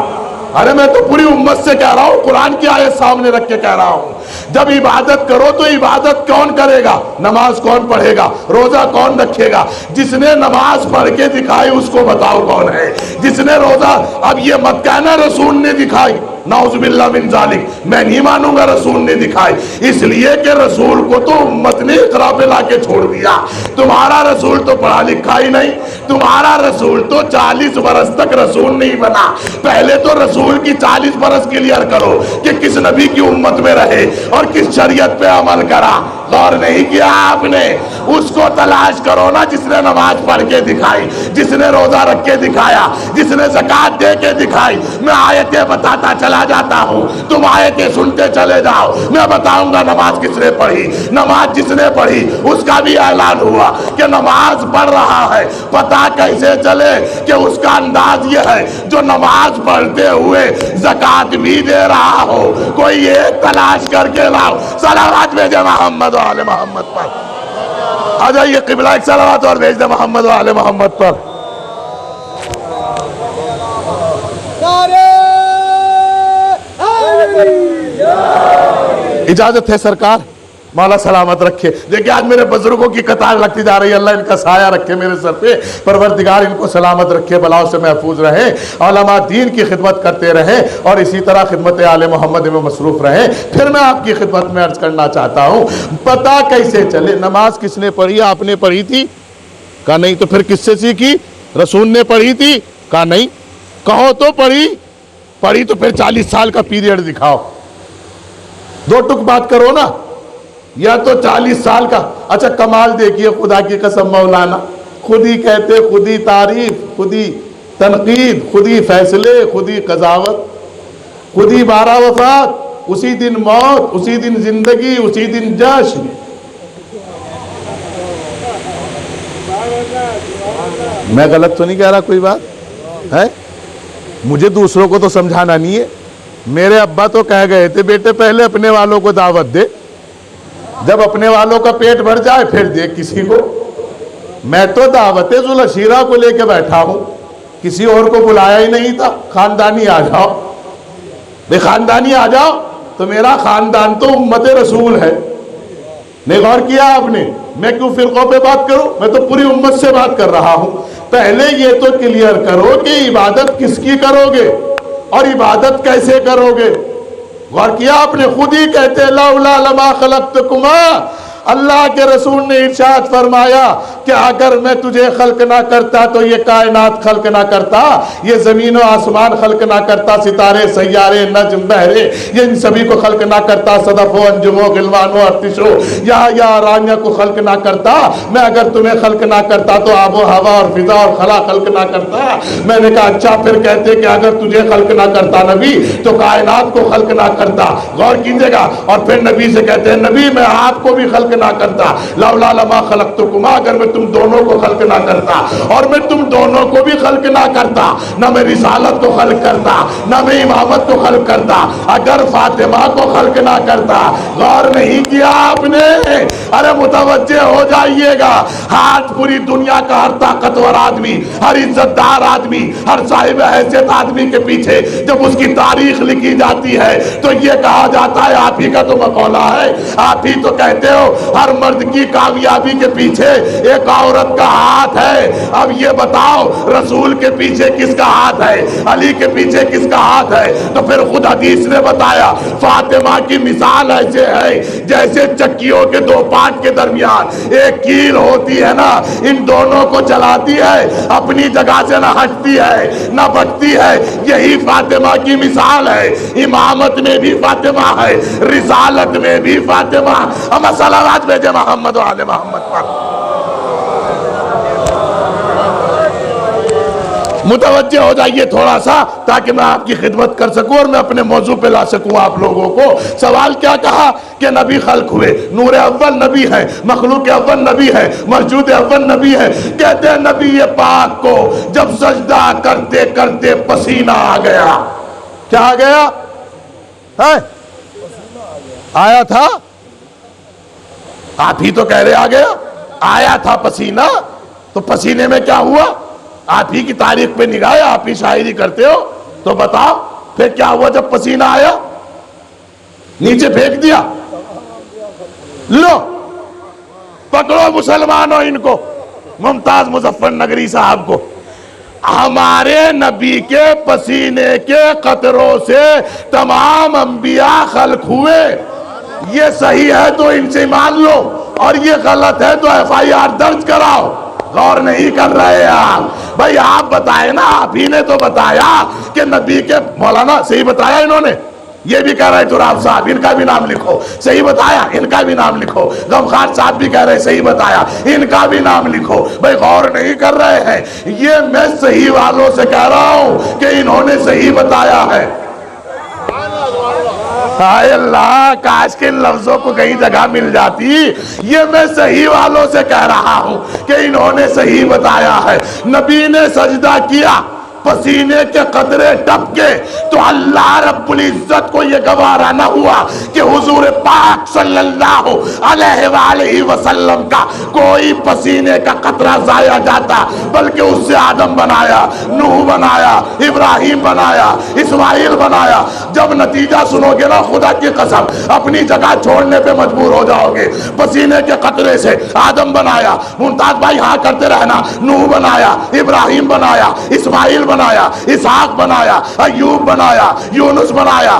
ارے میں تو پوری امت سے کہہ رہا ہوں، قرآن کی آیت سامنے رکھ کے کہہ رہا ہوں، جب عبادت کرو تو عبادت کون کرے گا؟ نماز کون پڑھے گا؟ روزہ کون رکھے گا؟ جس نے نماز پڑھ کے دکھائی اس کو بتاؤ کون ہے؟ جس نے روزہ، اب یہ مت کہنا رسول نے دکھائی، نعوذ باللہ من ذالک، میں نہیں مانوں گا رسول نے دکھائی، اس لیے کہ رسول کو تو امت نے اقرا پہ لا کے چھوڑ دیا۔ تمہارا رسول تو پڑھا لکھا ہی نہیں، تمہارا رسول تو 40 برس تک رسول نہیں بنا۔ پہلے تو رسول کی 40 برس کلیئر کرو کہ کس نبی کی امت میں رہے اور کس شریعت پہ عمل کرا۔ غور نہیں کیا آپ نے؟ اس کو تلاش کرو نا جس نے نماز پڑھ کے دکھائی، جس نے روزہ رکھ کے دکھایا، جس نے زکوٰۃ دے کے دکھائی۔ میں آیتیں بتاتا چلا جاتا ہوں، تم آیتیں سنتے چلے جاؤ، میں بتاؤں گا نماز کس نے پڑھی۔ نماز جس نے پڑھی اس کا بھی اعلان ہوا کہ نماز پڑھ رہا ہے۔ پتہ کیسے چلے کہ اس کا انداز یہ ہے جو نماز پڑھتے ہوئے زکوٰۃ بھی دے رہا ہو؟ کوئی ایک تلاش کر کے لاؤ۔ صلوات بھیجے محمد و آل محمد پر۔ آ جائیے قبلہ ایک صلوات اور بھیج دے محمد و آل محمد پر۔ اجازت ہے سرکار؟ مولا سلامت رکھے. دیکھیں آج میرے بزرگوں کی قطار لگتی جا رہی ہے. اللہ ان کا سایہ رکھے میرے سر پہ. پروردگار ان کو سلامت رکھے, بلاؤں سے محفوظ رہیں, علماء دین کی خدمت کرتے رہیں اور اسی طرح خدمت آل محمد میں مصروف رہیں. پھر میں آپ کی خدمت میں عرض کرنا چاہتا ہوں, پتہ کیسے چلے نماز کس نے پڑھی؟ آپ نے پڑھی تھی؟ کہا نہیں. تو پھر کس سے سیکھی؟ رسول نے پڑھی تھی؟ کہا نہیں. کہو تو پڑھی تو پھر 40 سال کا پیریڈ دکھاؤ. دو ٹک بات کرو نا, یا تو 40 سال کا. اچھا کمال دیکھیے خدا کی قسم مولانا, خود ہی کہتے, خود ہی تعریف, خود ہی تنقید, خود ہی فیصلے, خود ہی قضاوت, خود ہی 12 وفات, اسی دن موت, اسی دن زندگی, اسی دن جشن. میں غلط تو نہیں کہہ رہا کوئی بات ہے؟ مجھے دوسروں کو تو سمجھانا نہیں ہے. میرے ابا تو کہہ گئے تھے بیٹے پہلے اپنے والوں کو دعوت دے, جب اپنے والوں کا پیٹ بھر جائے پھر دے کسی کو. میں تو دعوت ذوالعشیرہ کو لے کے بیٹھا ہوں, کسی اور کو بلایا ہی نہیں تھا. خاندانی آ جاؤ بے, خاندانی آ جاؤ. تو میرا خاندان تو امت رسول ہے. نہیں غور کیا آپ نے؟ میں کیوں فرقوں پہ بات کروں؟ میں تو پوری امت سے بات کر رہا ہوں. پہلے یہ تو کلیئر کرو کہ عبادت کس کی کرو گے اور عبادت کیسے کرو گے. غور کیا آپ نے؟ خود ہی کہتے لولا لما خلقتکما. اللہ کے رسول نے ارشاد فرمایا کہ اگر میں تجھے خلق نہ کرتا تو یہ کائنات خلق نہ کرتا, یہ زمین و آسمان خلق نہ کرتا, ستارے سیارے نجم بہرے یہ ان سبھی کو خلق نہ کرتا, صدف و انجم و غلوان و ارتشو یا رانیہ کو خلق نہ کرتا. میں اگر تمہیں خلق نہ کرتا تو آب و ہوا اور فضا اور خلا خلق نہ کرتا. میں نے کہا اچھا پھر کہتے کہ اگر تجھے خلق نہ کرتا نبی تو کائنات کو خلق نہ کرتا. غور کیجئے گا. اور پھر نبی سے کہتے ہیں نبی میں آپ کو بھی خلق نہ کرتا. لولا لما خلقتکما, اگر میں تم دونوں کو خلق نہ کرتا اور میں تم دونوں کو بھی خلق نہ کرتا, نہ میں رسالت کو خلق کرتا نہ میں امامت کو خلق کرتا, اگر فاطمہ کو خلق نہ کرتا. غور نہیں کیا آپ نے؟ ارے متوجہ ہو جائیے گا. آج پوری دنیا کا ہر طاقتور آدمی, ہر عزت دار آدمی, ہر صاحب حیثیت آدمی کے پیچھے جب اس کی تاریخ لکھی جاتی ہے تو یہ کہا جاتا ہے, آپ ہی کا تو مقولہ ہے, آپ ہی تو کہتے ہو ہر مرد کی کامیابی کے پیچھے ایک عورت کا ہاتھ ہے. اب یہ بتاؤ رسول کے پیچھے کس کا ہاتھ ہے, علی کے پیچھے کس کا ہاتھ ہے؟ تو پھر خود حدیث نے بتایا فاطمہ کی مثال ایسے ہے جیسے چکیوں کے دو پارٹ کے درمیان ایک کیل ہوتی ہے نا, ان دونوں کو چلاتی ہے, اپنی جگہ سے نہ ہٹتی ہے نہ بٹتی ہے. یہی فاطمہ کی مثال ہے. امامت میں بھی فاطمہ ہے, رسالت میں بھی فاطمہ. ہم صلوات بھیجے محمد و آل محمد پر. متوجہ ہو جائیے تھوڑا سا تاکہ میں آپ کی خدمت کر سکوں اور میں اپنے موضوع پہ لا سکوں آپ لوگوں کو. سوال کیا کہا کہ نبی خلق ہوئے, نور اول نبی ہے, مخلوق اول نبی ہے, موجود اول نبی ہے. کہتے ہیں نبی پاک کو جب سجدہ کرتے کرتے پسینہ آ گیا. کیا آ گیا؟ آیا تھا؟ آپ ہی تو کہہ رہے آ گیا. آیا تھا پسینہ, تو پسینے میں کیا ہوا؟ آپ ہی کی تاریخ پہ نگاہ, آپ ہی شاعری کرتے ہو, تو بتاؤ پھر کیا ہوا جب پسینہ آیا؟ نیچے پھینک دیا. لو پکڑو مسلمانوں ان کو, ممتاز مظفر نگری صاحب کو. ہمارے نبی کے پسینے کے قطروں سے تمام انبیاء خلق ہوئے. یہ صحیح ہے تو ان سے مان لو, اور یہ غلط ہے تو FIR درج کراؤ. غور نہیں کر رہے آپ. بھائی آپ بتائے نا, آپ ہی نے تو بتایا کہ نبی کے, مولانا صحیح بتایا انہوں نے. یہ بھی کہہ رہے تراب صاحب ان کا بھی نام لکھو, صحیح بتایا, ان کا بھی نام لکھو. غمخان صاحب بھی کہہ رہے صحیح بتایا, ان کا بھی نام لکھو. بھائی غور نہیں کر رہے ہیں. یہ میں صحیح والوں سے کہہ رہا ہوں کہ انہوں نے صحیح بتایا ہے. ہائے اللہ, کاش کے ان لفظوں کو کہیں جگہ مل جاتی. یہ میں صحیح والوں سے کہہ رہا ہوں کہ انہوں نے صحیح بتایا ہے. نبی نے سجدہ کیا پسینے کے قطرے ٹپکے تو اللہ رب العزت کو یہ گوارا نہ ہوا کہ حضور پاک صلی اللہ علیہ وآلہ وسلم کا کوئی پسینے کا قطرہ ضائع جاتا، بلکہ اس سے آدم بنایا، نوح بنایا، ابراہیم بنایا، اسماعیل بنایا۔ جب نتیجہ سنو گے نا خدا کی قسم اپنی جگہ چھوڑنے پہ مجبور ہو جاؤ گے۔ پسینے کے قطرے سے آدم بنایا، ممتاز بھائی ہاں کرتے رہنا، نوح بنایا، ابراہیم بنایا، اسماعیل بنایا، اسحاق بنایا، ایوب بنایا، یونس بنایا،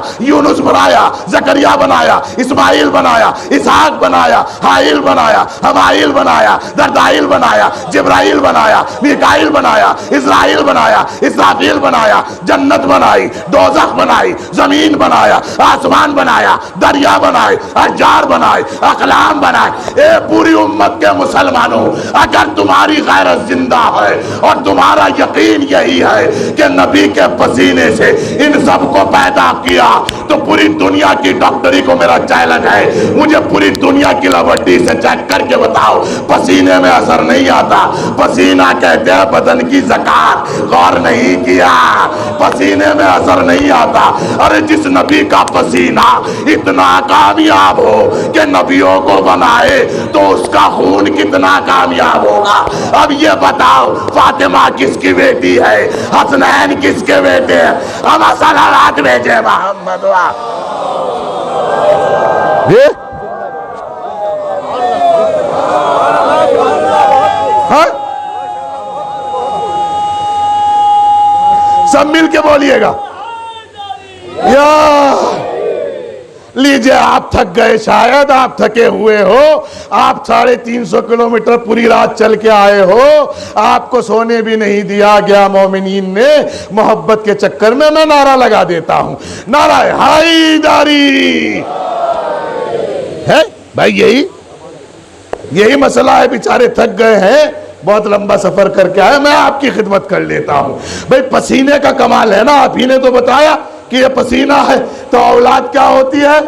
زکریا بنایا، اسماعیل بنایا، اسحاق بنایا، حائل بنایا، حمائل بنایا، دردائل بنایا، جبرائیل بنایا، میکائیل بنایا، اسرائیل بنایا، اسرافیل بنایا، جنت بنائی، دوزخ بنائی، زمین بنایا، آسمان بنایا، دریا بنائے، اشجار بنائے، اقلام بنائے۔ اے پوری امت کے مسلمانوں، اگر تمہاری غیرت زندہ ہے اور تمہارا یقین یہی ہے کہ نبی کے پسینے سے ان سب کو پیدا کیا، تو پوری دنیا کی ڈاکٹری کو میرا چیلنج ہے، مجھے پوری دنیا کی لیبارٹری سے چیک کر کے بتاؤ پسینے میں اثر نہیں آتا۔ پسینہ کہتے ہیں بدن کی زکات، غور نہیں کیا، پسینے میں اثر نہیں آتا۔ ارے جس نبی کا پسینہ اتنا کامیاب ہو کہ نبیوں کو بنائے تو اس کا خون کتنا کامیاب ہوگا۔ اب یہ بتاؤ فاطمہ کس کی بیٹی ہے، حسنین کس کے بیٹے ہیں؟ ہم صلوات بھیجے محمد سب مل کے بولیے گا یا لیجئے۔ آپ تھک گئے، شاید آپ تھکے ہوئے ہو، آپ 350 کلومیٹر پوری رات چل کے آئے ہو، آپ کو سونے بھی نہیں دیا گیا مومنین نے، محبت کے چکر میں نعرہ لگا دیتا ہوں، نعرہ حیدری ہے بھائی۔ یہی مسئلہ ہے، بیچارے تھک گئے ہیں، بہت لمبا سفر کر کے آئے، میں آپ کی خدمت کر لیتا ہوں۔ بھائی پسینے کا کمال ہے نا، آپ ہی نے تو بتایا کہ یہ پسینہ ہے، تو اولاد کیا ہوتی ہے؟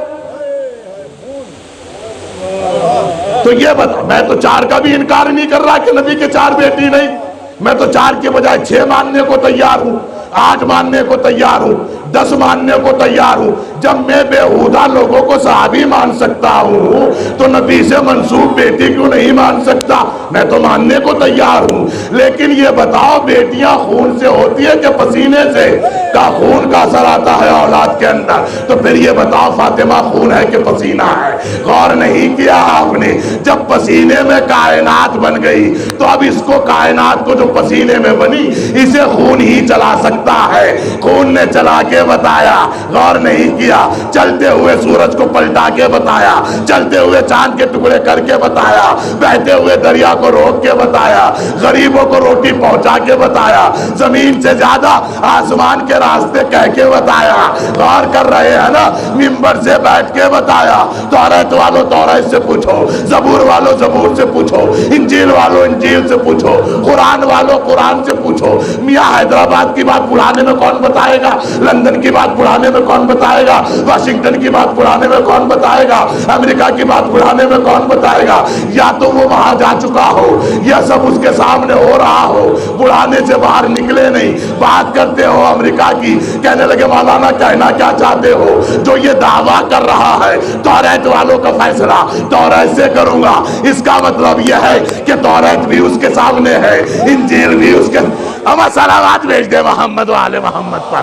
تو یہ بتا، میں تو 4 کا بھی انکار نہیں کر رہا کہ نبی کے 4 بیٹی نہیں، میں تو 4 کے بجائے 6 ماننے کو تیار ہوں، 8 ماننے کو تیار ہوں، 10 ماننے کو تیار ہوں۔ جب میں بےہودہ لوگوں کو صحابی مان سکتا ہوں تو نبی سے منسوب بیٹی کیوں نہیں مان سکتا؟ میں تو ماننے کو تیار ہوں، لیکن یہ بتاؤ بیٹیاں خون سے ہوتی ہے کہ پسینے سے؟ کا خون کا اثر آتا ہے اولاد کے اندر، تو پھر یہ بتاؤ فاطمہ خون ہے کہ پسینہ ہے؟ غور نہیں کیا آپ نے؟ جب پسینے میں کائنات بن گئی تو اب اس کو کائنات کو جو پسینے میں بنی اسے خون ہی چلا سکتا ہے، خون نے چلا کے بتایا۔ غور نہیں کیا؟ چلتے ہوئے سورج کو پلٹا کے بتایا، چلتے ہوئے چاند کے ٹکڑے کر کے بتایا، بہتے ہوئے دریا کو روک کے بتایا، غریبوں کو روٹی پہنچا کے بتایا، زمین سے زیادہ آسمان کے راستے کہہ کے بتایا۔ غور کر رہے ہیں نا؟ ممبر سے بیٹھ کے بتایا۔ توریت والوں توریت سے پوچھو، زبور والوں زبور سے پوچھو، انجیل والوں انجیل سے پوچھو، قرآن والوں قرآن سے پوچھو۔ میاں حیدرآباد کی بات پڑھانے میں کون بتائے گا؟ لندن کی بات پڑھانے میں کون بتائے گا؟ واشنگٹن کی بات پڑھانے میں کون بتائے گا؟ امریکہ کی بات پڑھانے میں کون بتائے گا؟ یا تو وہ وہاں جا چکا ہو یا سب اس کے سامنے ہو رہا ہو، پڑھانے سے باہر نکلے نہیں، بات کرتے ہو امریکہ کی، کہنے لگے مولانا کہنا کیا چاہتے ہو؟ جو یہ دعویٰ کر رہا ہے توریت والوں کا فیصلہ توریت سے کروں گا، اس کا مطلب یہ ہے کہ توریت بھی اس کے سامنے ہے، انجیل بھی اس کے۔ ہم صلوات بھیج دے محمد و آل محمد پر۔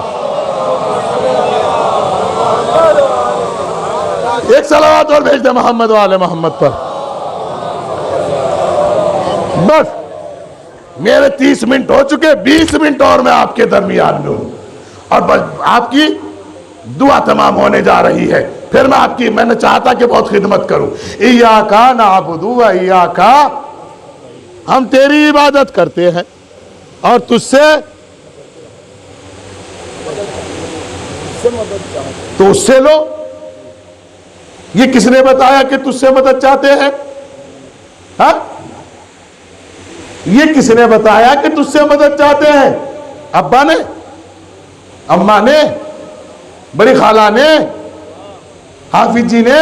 ایک صلوات اور بھیج دے محمد و آل محمد پر۔ بس میرے 30 منٹ ہو چکے، 20 منٹ اور میں آپ کے درمیان میں ہوں، اور بس آپ کی دعا تمام ہونے جا رہی ہے، پھر میں نے چاہتا کہ بہت خدمت کروں۔ ایاکا نعبد و ایاکا، ہم تیری عبادت کرتے ہیں اور تجھ سے تو اس سے لو۔ یہ کس نے بتایا کہ تجھ سے مدد چاہتے ہیں؟ ہاں، یہ کس نے بتایا کہ تجھ سے مدد چاہتے ہیں؟ ابا نے، اماں نے، بڑی خالہ نے، حافظ جی نے،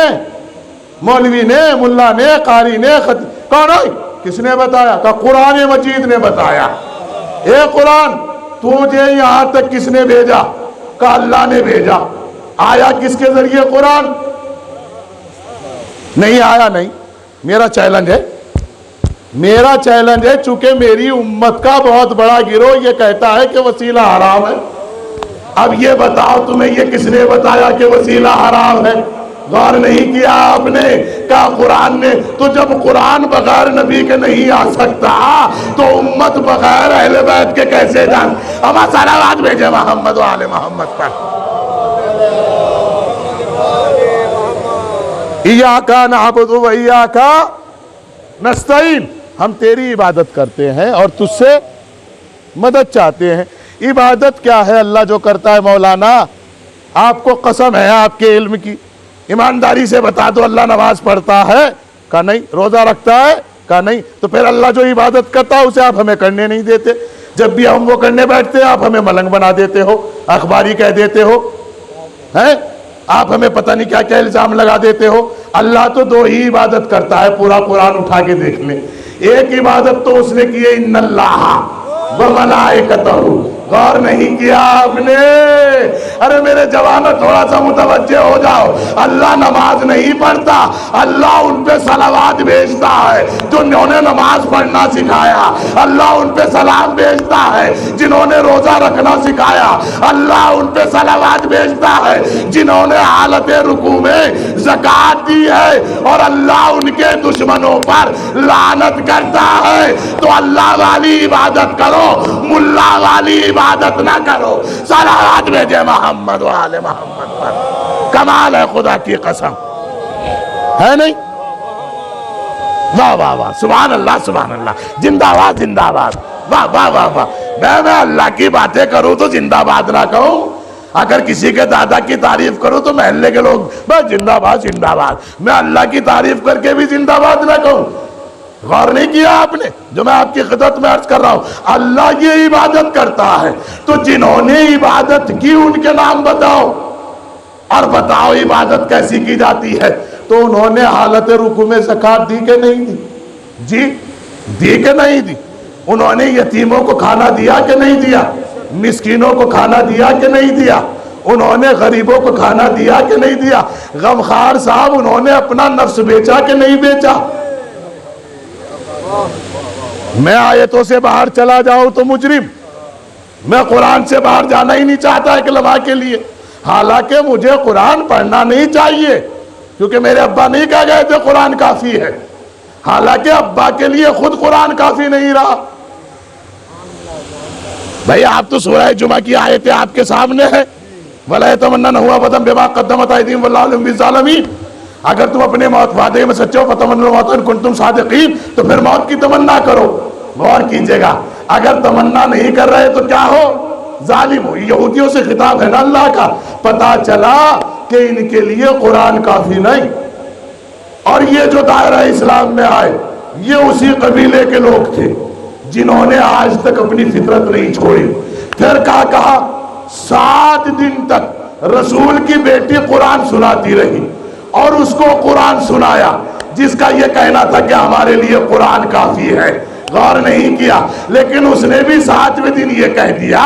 مولوی نے، ملا نے، قاری نے، کون ہے؟ کس نے بتایا؟ کہ قرآن مجید نے بتایا۔ اے قرآن، تجھے یہاں تک کس نے بھیجا؟ کہا اللہ نے بھیجا۔ آیا کس کے ذریعے قرآن؟ نہیں آیا نہیں۔ میرا چیلنج ہے چونکہ میری امت کا بہت بڑا گروہ یہ کہتا ہے کہ وسیلہ حرام ہے۔ اب یہ بتاؤ تمہیں یہ کس نے بتایا کہ وسیلہ حرام ہے؟ غور نہیں کیا آپ نے؟ کہا قرآن نے۔ تو جب قرآن بغیر نبی کے نہیں آ سکتا تو امت بغیر اہل بیت کے کیسے جان؟ ہم صلوات بھیجے محمد و آل محمد پر۔ ایاک نعبد و ایاک نستعین، ہم تیری عبادت کرتے ہیں اور تجھ سے مدد چاہتے ہیں۔ عبادت کیا ہے اللہ جو کرتا ہے مولانا؟ آپ کو قسم ہے آپ کے علم کی، ایمانداری سے بتا دو اللہ نماز پڑھتا ہے؟ کہا نہیں۔ روزہ رکھتا ہے؟ کہا نہیں۔ تو پھر اللہ جو عبادت کرتا ہے اسے آپ ہمیں کرنے نہیں دیتے؟ جب بھی ہم وہ کرنے بیٹھتے ہیں آپ ہمیں ملنگ بنا دیتے ہو، اخباری کہہ دیتے ہو، ہیں آپ ہمیں پتہ نہیں کیا کیا الزام لگا دیتے ہو۔ اللہ تو دو ہی عبادت کرتا ہے، پورا قرآن اٹھا کے دیکھ لیں۔ ایک عبادت تو اس نے کی ہے ان اللہ وملائکتہ، غور نہیں کیا آپ نے؟ ارے میرے جوانوں تھوڑا سا متوجہ ہو جاؤ۔ اللہ نماز نہیں پڑھتا، اللہ ان پہ صلوات بھیجتا ہے جو انہوں نے نماز پڑھنا سکھایا۔ اللہ ان پہ سلام بھیجتا ہے جنہوں نے روزہ رکھنا سکھایا۔ اللہ ان پہ صلوات بھیجتا ہے جنہوں نے حالت رکوع میں زکوٰۃ دی ہے، اور اللہ ان کے دشمنوں پر لعنت کرتا ہے۔ تو اللہ والی عبادت کرو، ملا والی عبادت نہ کرو۔ صلوات بھیجے محمد و آل محمد پر۔ کمال ہے خدا کی قسم، ہے نہیں؟ واہ واہ واہ، سبحان اللہ سبحان اللہ، زندہ باد زندہ باد، واہ واہ واہ واہ۔ میں اللہ کی باتیں کروں تو زندہ باد نہ کہوں، اگر کسی کے دادا کی تعریف کروں تو محلے کے لوگ بس زندہ باد زندہ باد، میں اللہ کی تعریف کر کے بھی زندہ باد نہ کہوں؟ غور نہیں کیا آپ نے جو میں آپ کی خدمت میں عرض کر رہا ہوں؟ اللہ یہ عبادت کرتا ہے تو جنہوں نے عبادت کی ان کے نام بتاؤ، اور بتاؤ عبادت کیسی کی جاتی ہے؟ تو انہوں نے حالت رکوع میں زکوٰۃ دی کہ نہیں دی؟ جی دی کہ نہیں دی؟ انہوں نے یتیموں کو کھانا دیا کہ نہیں دیا؟ مسکینوں کو کھانا دیا کہ نہیں دیا؟ انہوں نے غریبوں کو کھانا دیا کہ نہیں دیا؟ غمخوار صاحب انہوں نے اپنا نفس بیچا کہ نہیں بیچا؟ میں آیتوں سے باہر چلا جاؤں تو مجرم، میں قرآن سے باہر جانا ہی نہیں چاہتا ایک لمحہ کے لیے، حالانکہ مجھے قرآن پڑھنا نہیں چاہیے کیونکہ میرے ابا نہیں کہہ گئے تھے قرآن کافی ہے، حالانکہ ابا کے لیے خود قرآن کافی نہیں رہا۔ بھئی آپ تو سورہ جمعہ کی آیتیں آپ کے سامنے ہے، وَلَا يَتَمَنَّوْنَهُ أَبَدًا بِمَا قَدَّمَتْ أَيْدِيهِمْ وَاللَّهُ عَلِيمٌ بِالظَّالِمِينَ۔ اگر تم اپنے موت وعدے میں سچے ہو فَتَمَنَّوْا الْمَوْتَ إِن كُنتُمْ صَادِقِينَ، تو پھر موت کی تمنا کرو۔ غور کیجئے گا، اگر تمنا نہیں کر رہے تو کیا ہو؟ ظالم ہو۔ یہودیوں سے خطاب ہے نا اللہ کا، پتا چلا کہ ان کے لیے قرآن کافی نہیں، اور یہ جو دائرہ اسلام میں آئے یہ اسی قبیلے کے لوگ تھے جنہوں نے آج تک اپنی فطرت نہیں چھوڑی۔ پھر کہا 7 دن تک رسول کی بیٹی قرآن سناتی رہی اور اس کو قرآن سنایا جس کا یہ کہنا تھا کہ ہمارے لیے قرآن کافی ہے۔ غور نہیں کیا، لیکن اس نے بھی 7ویں دن یہ کہہ دیا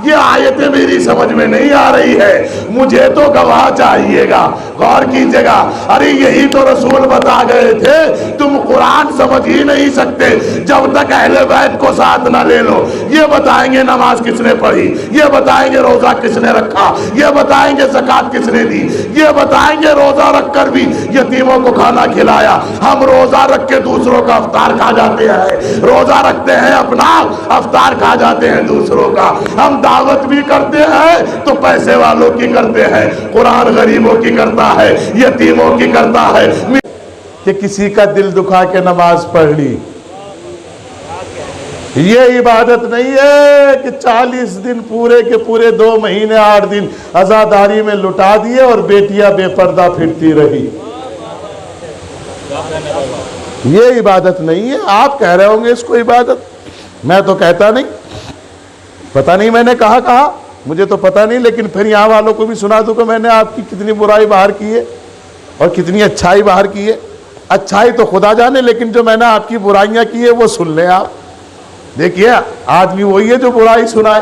یہ آیتیں میری سمجھ میں نہیں آ رہی ہے، مجھے تو گواہ چاہیے گا۔ غور کیجئے گا، ارے یہی تو رسول بتا گئے تھے تم قرآن سمجھ ہی نہیں سکتے جب تک اہل بیت کو ساتھ نہ لے لو۔ یہ بتائیں گے نماز کس نے پڑھی، یہ بتائیں گے روزہ کس نے رکھا، یہ بتائیں گے زکوٰۃ کس نے دی، یہ بتائیں گے روزہ رکھ کر بھی یتیموں کو کھانا کھلایا۔ ہم روزہ رکھ کے دوسروں کا افطار کھا جاتے ہیں، روزہ رکھتے ہیں اپنا افطار کھا جاتے ہیں دوسروں کا۔ ہم دعوت بھی کرتے ہیں تو پیسے والوں کی کرتے ہیں، قرآن غریبوں کی کرتا ہے، یتیموں کی کرتا ہے۔ کہ کسی کا دل دکھا کے نماز پڑھ لی، یہ عبادت نہیں ہے کہ 40 دن پورے کے پورے 2 مہینے 8 دن عزاداری میں لٹا دیے اور بیٹیاں بے پردہ پھرتی رہی، یہ عبادت نہیں ہے۔ آپ کہہ رہے ہوں گے اس کو عبادت، میں تو کہتا نہیں، پتہ نہیں میں نے کہا مجھے تو پتہ نہیں، لیکن پھر یہاں والوں کو بھی سنا دوں کہ میں نے آپ کی کتنی برائی باہر کی ہے اور کتنی اچھائی باہر کی ہے۔ اچھائی تو خدا جانے، لیکن جو میں نے آپ کی برائیاں کی ہے وہ سن لیں آپ۔ دیکھیے آدمی وہی ہے جو برائی سنائے،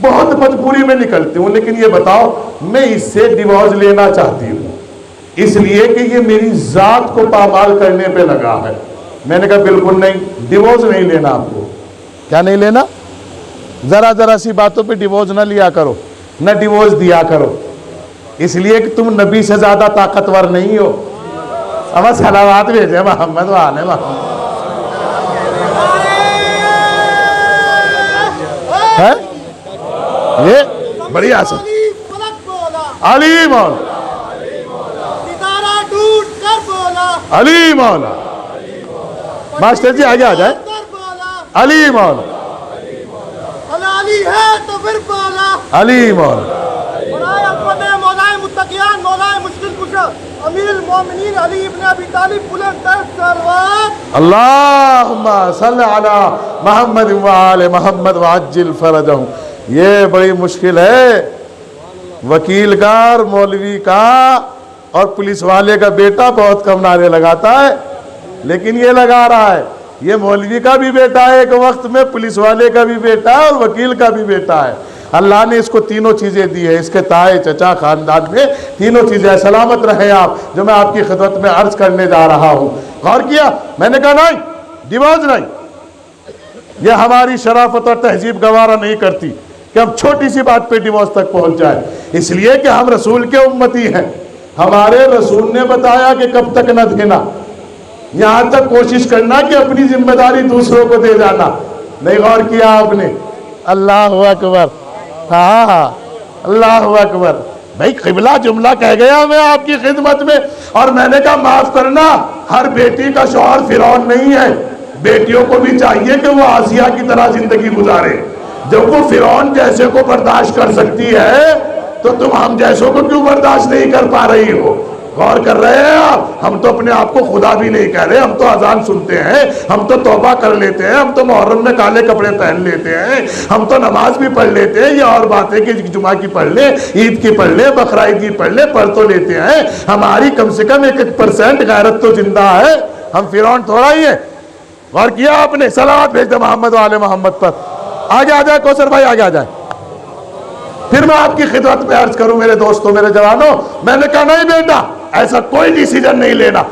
بہت مجبوری میں نکلتی ہوں، لیکن یہ بتاؤ میں اس سے ڈیورس لینا چاہتی ہوں اس لیے کہ یہ میری ذات کو پامال کرنے پہ لگا ہے۔ میں نے کہا بالکل نہیں، ڈیورس نہیں لینا آپ کو۔ کیا نہیں لینا؟ ذرا ذرا سی باتوں پہ ڈیورس نہ لیا کرو، نہ ڈیورس دیا کرو، اس لیے کہ تم نبی سے زیادہ طاقتور نہیں ہو۔ اب صلوات بھیجے محمد والے محمد۔ ہے یہ بڑی آسان علی مولا، علی مولا، ماسٹر جی آگے آ جائے، علی مولا، علی ہے تو پھر مولا، علی مولا، مولا متقیان، مولا مشکل کشا، امیر المومنین علی ابن ابی طالب، بلند تر صلوات۔ اللہم صلی علی محمد وآل محمد وعجل فرجہم۔ یہ بڑی مشکل ہے، وکیل کا اور مولوی کا اور پولیس والے کا بیٹا بہت کم نعرے لگاتا ہے، لیکن یہ لگا رہا ہے۔ یہ مولوی کا بھی بیٹا ہے ایک وقت میں، پولیس والے کا بھی بیٹا ہے اور وکیل کا بھی بیٹا ہے۔ اللہ نے اس کو تینوں چیزیں دی ہے، اس کے تائے چچا خاندان میں تینوں چیزیں۔ سلامت رہے آپ، جو میں آپ کی خدمت میں عرض کرنے جا رہا ہوں۔ غور کیا؟ میں نے کہا نہیں، ڈیورس نہیں، یہ ہماری شرافت اور تہذیب گوارا نہیں کرتی کہ ہم چھوٹی سی بات پہ ڈیورس تک پہنچ جائیں، اس لیے کہ ہم رسول کے امتی ہیں۔ ہمارے رسول نے بتایا کہ کب تک نہ دینا، یہاں تک کوشش کرنا کہ اپنی ذمہ داری دوسروں کو دے جانا۔ نہیں غور کیا آپ نے؟ اللہ اکبر، ہاں اللہ اکبر۔ بھائی قبلہ جملہ کہہ گیا میں آپ کی خدمت میں، اور میں نے کہا معاف کرنا، ہر بیٹی کا شوہر فرعون نہیں ہے، بیٹیوں کو بھی چاہیے کہ وہ آسیہ کی طرح زندگی گزارے۔ جب وہ فرعون جیسے کو برداشت کر سکتی ہے تو تم ہم جیسوں کو کیوں برداشت نہیں کر پا رہی ہو؟ غور کر رہے ہیں آپ؟ ہم تو اپنے آپ کو خدا بھی نہیں کہہ رہے، ہم تو اذان سنتے ہیں، ہم تو توبہ کر لیتے ہیں، ہم تو محرم میں کالے کپڑے پہن لیتے ہیں، ہم تو نماز بھی پڑھ لیتے ہیں، یہ اور باتیں کہ جمعہ کی پڑھ لیں، عید کی پڑھ لیں، بقرعید کی پڑھ لیں، پڑھ تو لیتے ہیں۔ ہماری کم سے کم 1% غیرت تو زندہ ہے، ہم فرعون تھوڑا ہی ہے۔ غور کیا آپ نے؟ صلوات بھیج دے محمد والے محمد پر۔ آگے آ جائے کوثر بھائی، آگے آ جائے، پھر میں آپ کی خدمت میں عرض کروں میرے دوستوں، میرے جوانوں۔ میں نے کہا نہیں بیٹا، ایسا کوئی ڈیسیجن نہیں لینا۔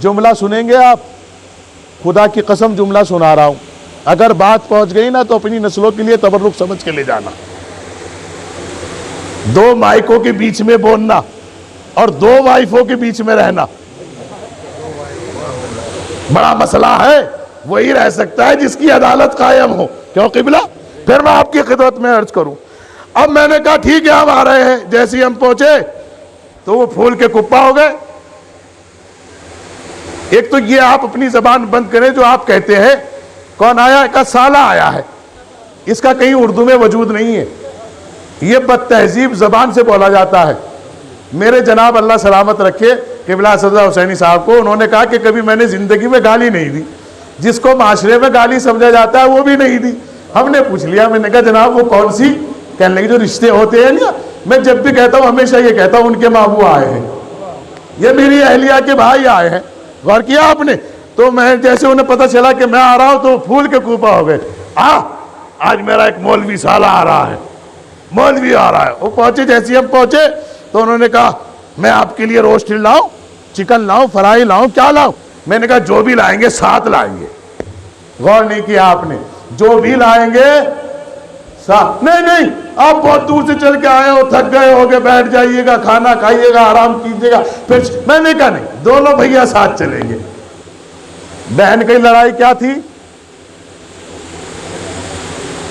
جملہ سنیں گے آپ؟ خدا کی قسم جملہ سنا رہا ہوں، اگر بات پہنچ گئی نا تو اپنی نسلوں کے لیے تبرک سمجھ کے لے جانا۔ 2 مائکوں کے بیچ میں بولنا اور 2 وائفوں کے بیچ میں رہنا بڑا مسئلہ ہے۔ وہی رہ سکتا ہے جس کی عدالت قائم ہو۔ کیوں قبلہ؟ پھر میں آپ کی خدمت میں عرض کروں۔ اب میں نے کہا ٹھیک ہے ہم آ رہے ہیں، جیسے ہی ہم پہنچے تو وہ پھول کے کپا ہو گئے۔ ایک تو یہ آپ اپنی زبان بند کریں جو آپ کہتے ہیں کون آیا؟ کا سالہ آیا ہے، اس کا کہیں اردو میں وجود نہیں ہے، یہ بد تہذیب زبان سے بولا جاتا ہے۔ میرے جناب اللہ سلامت رکھے قبلہ اسداللہ حسینی صاحب کو، انہوں نے کہا کہ کبھی میں نے زندگی میں گالی نہیں دی، جس کو معاشرے میں گالی سمجھا جاتا ہے وہ بھی نہیں دی۔ ہم نے پوچھ لیا، میں نے کہا جناب وہ کون سی؟ کہنے لگے جو رشتے ہوتے ہیں نا، میں جب بھی کہتا ہوں ہمیشہ یہ کہتا ہوں ان کے ماموں آئے ہیں، یہ میری اہلیہ کے بھائی آئے ہیں۔ غور کیا آپ نے؟ تو میں جیسے انہیں پتہ چلا کہ میں آ رہا ہوں تو پھول کے کوپا ہو گئے۔ آج میرا ایک مولوی سالہ آ رہا ہے، مولوی آ رہا ہے۔ وہ پہنچے، جیسے ہم پہنچے تو انہوں نے کہا میں آپ کے لیے روسٹ لاؤں، چکن لاؤں، فرائی لاؤں، کیا لاؤں؟ میں نے کہا جو بھی لائیں گے ساتھ لائیں گے۔ غور نہیں کیا آپ نے؟ جو بھی لائیں گے ساتھ۔ نہیں نہیں، آپ بہت دور سے چل کے آئے ہو، تھک گئے ہو گے، بیٹھ جائیے گا، کھانا کھائیے گا، آرام کیجیے گا پھر۔ میں نے کہا نہیں، دونوں بھیا ساتھ چلیں گے۔ بہن کی لڑائی کیا تھی؟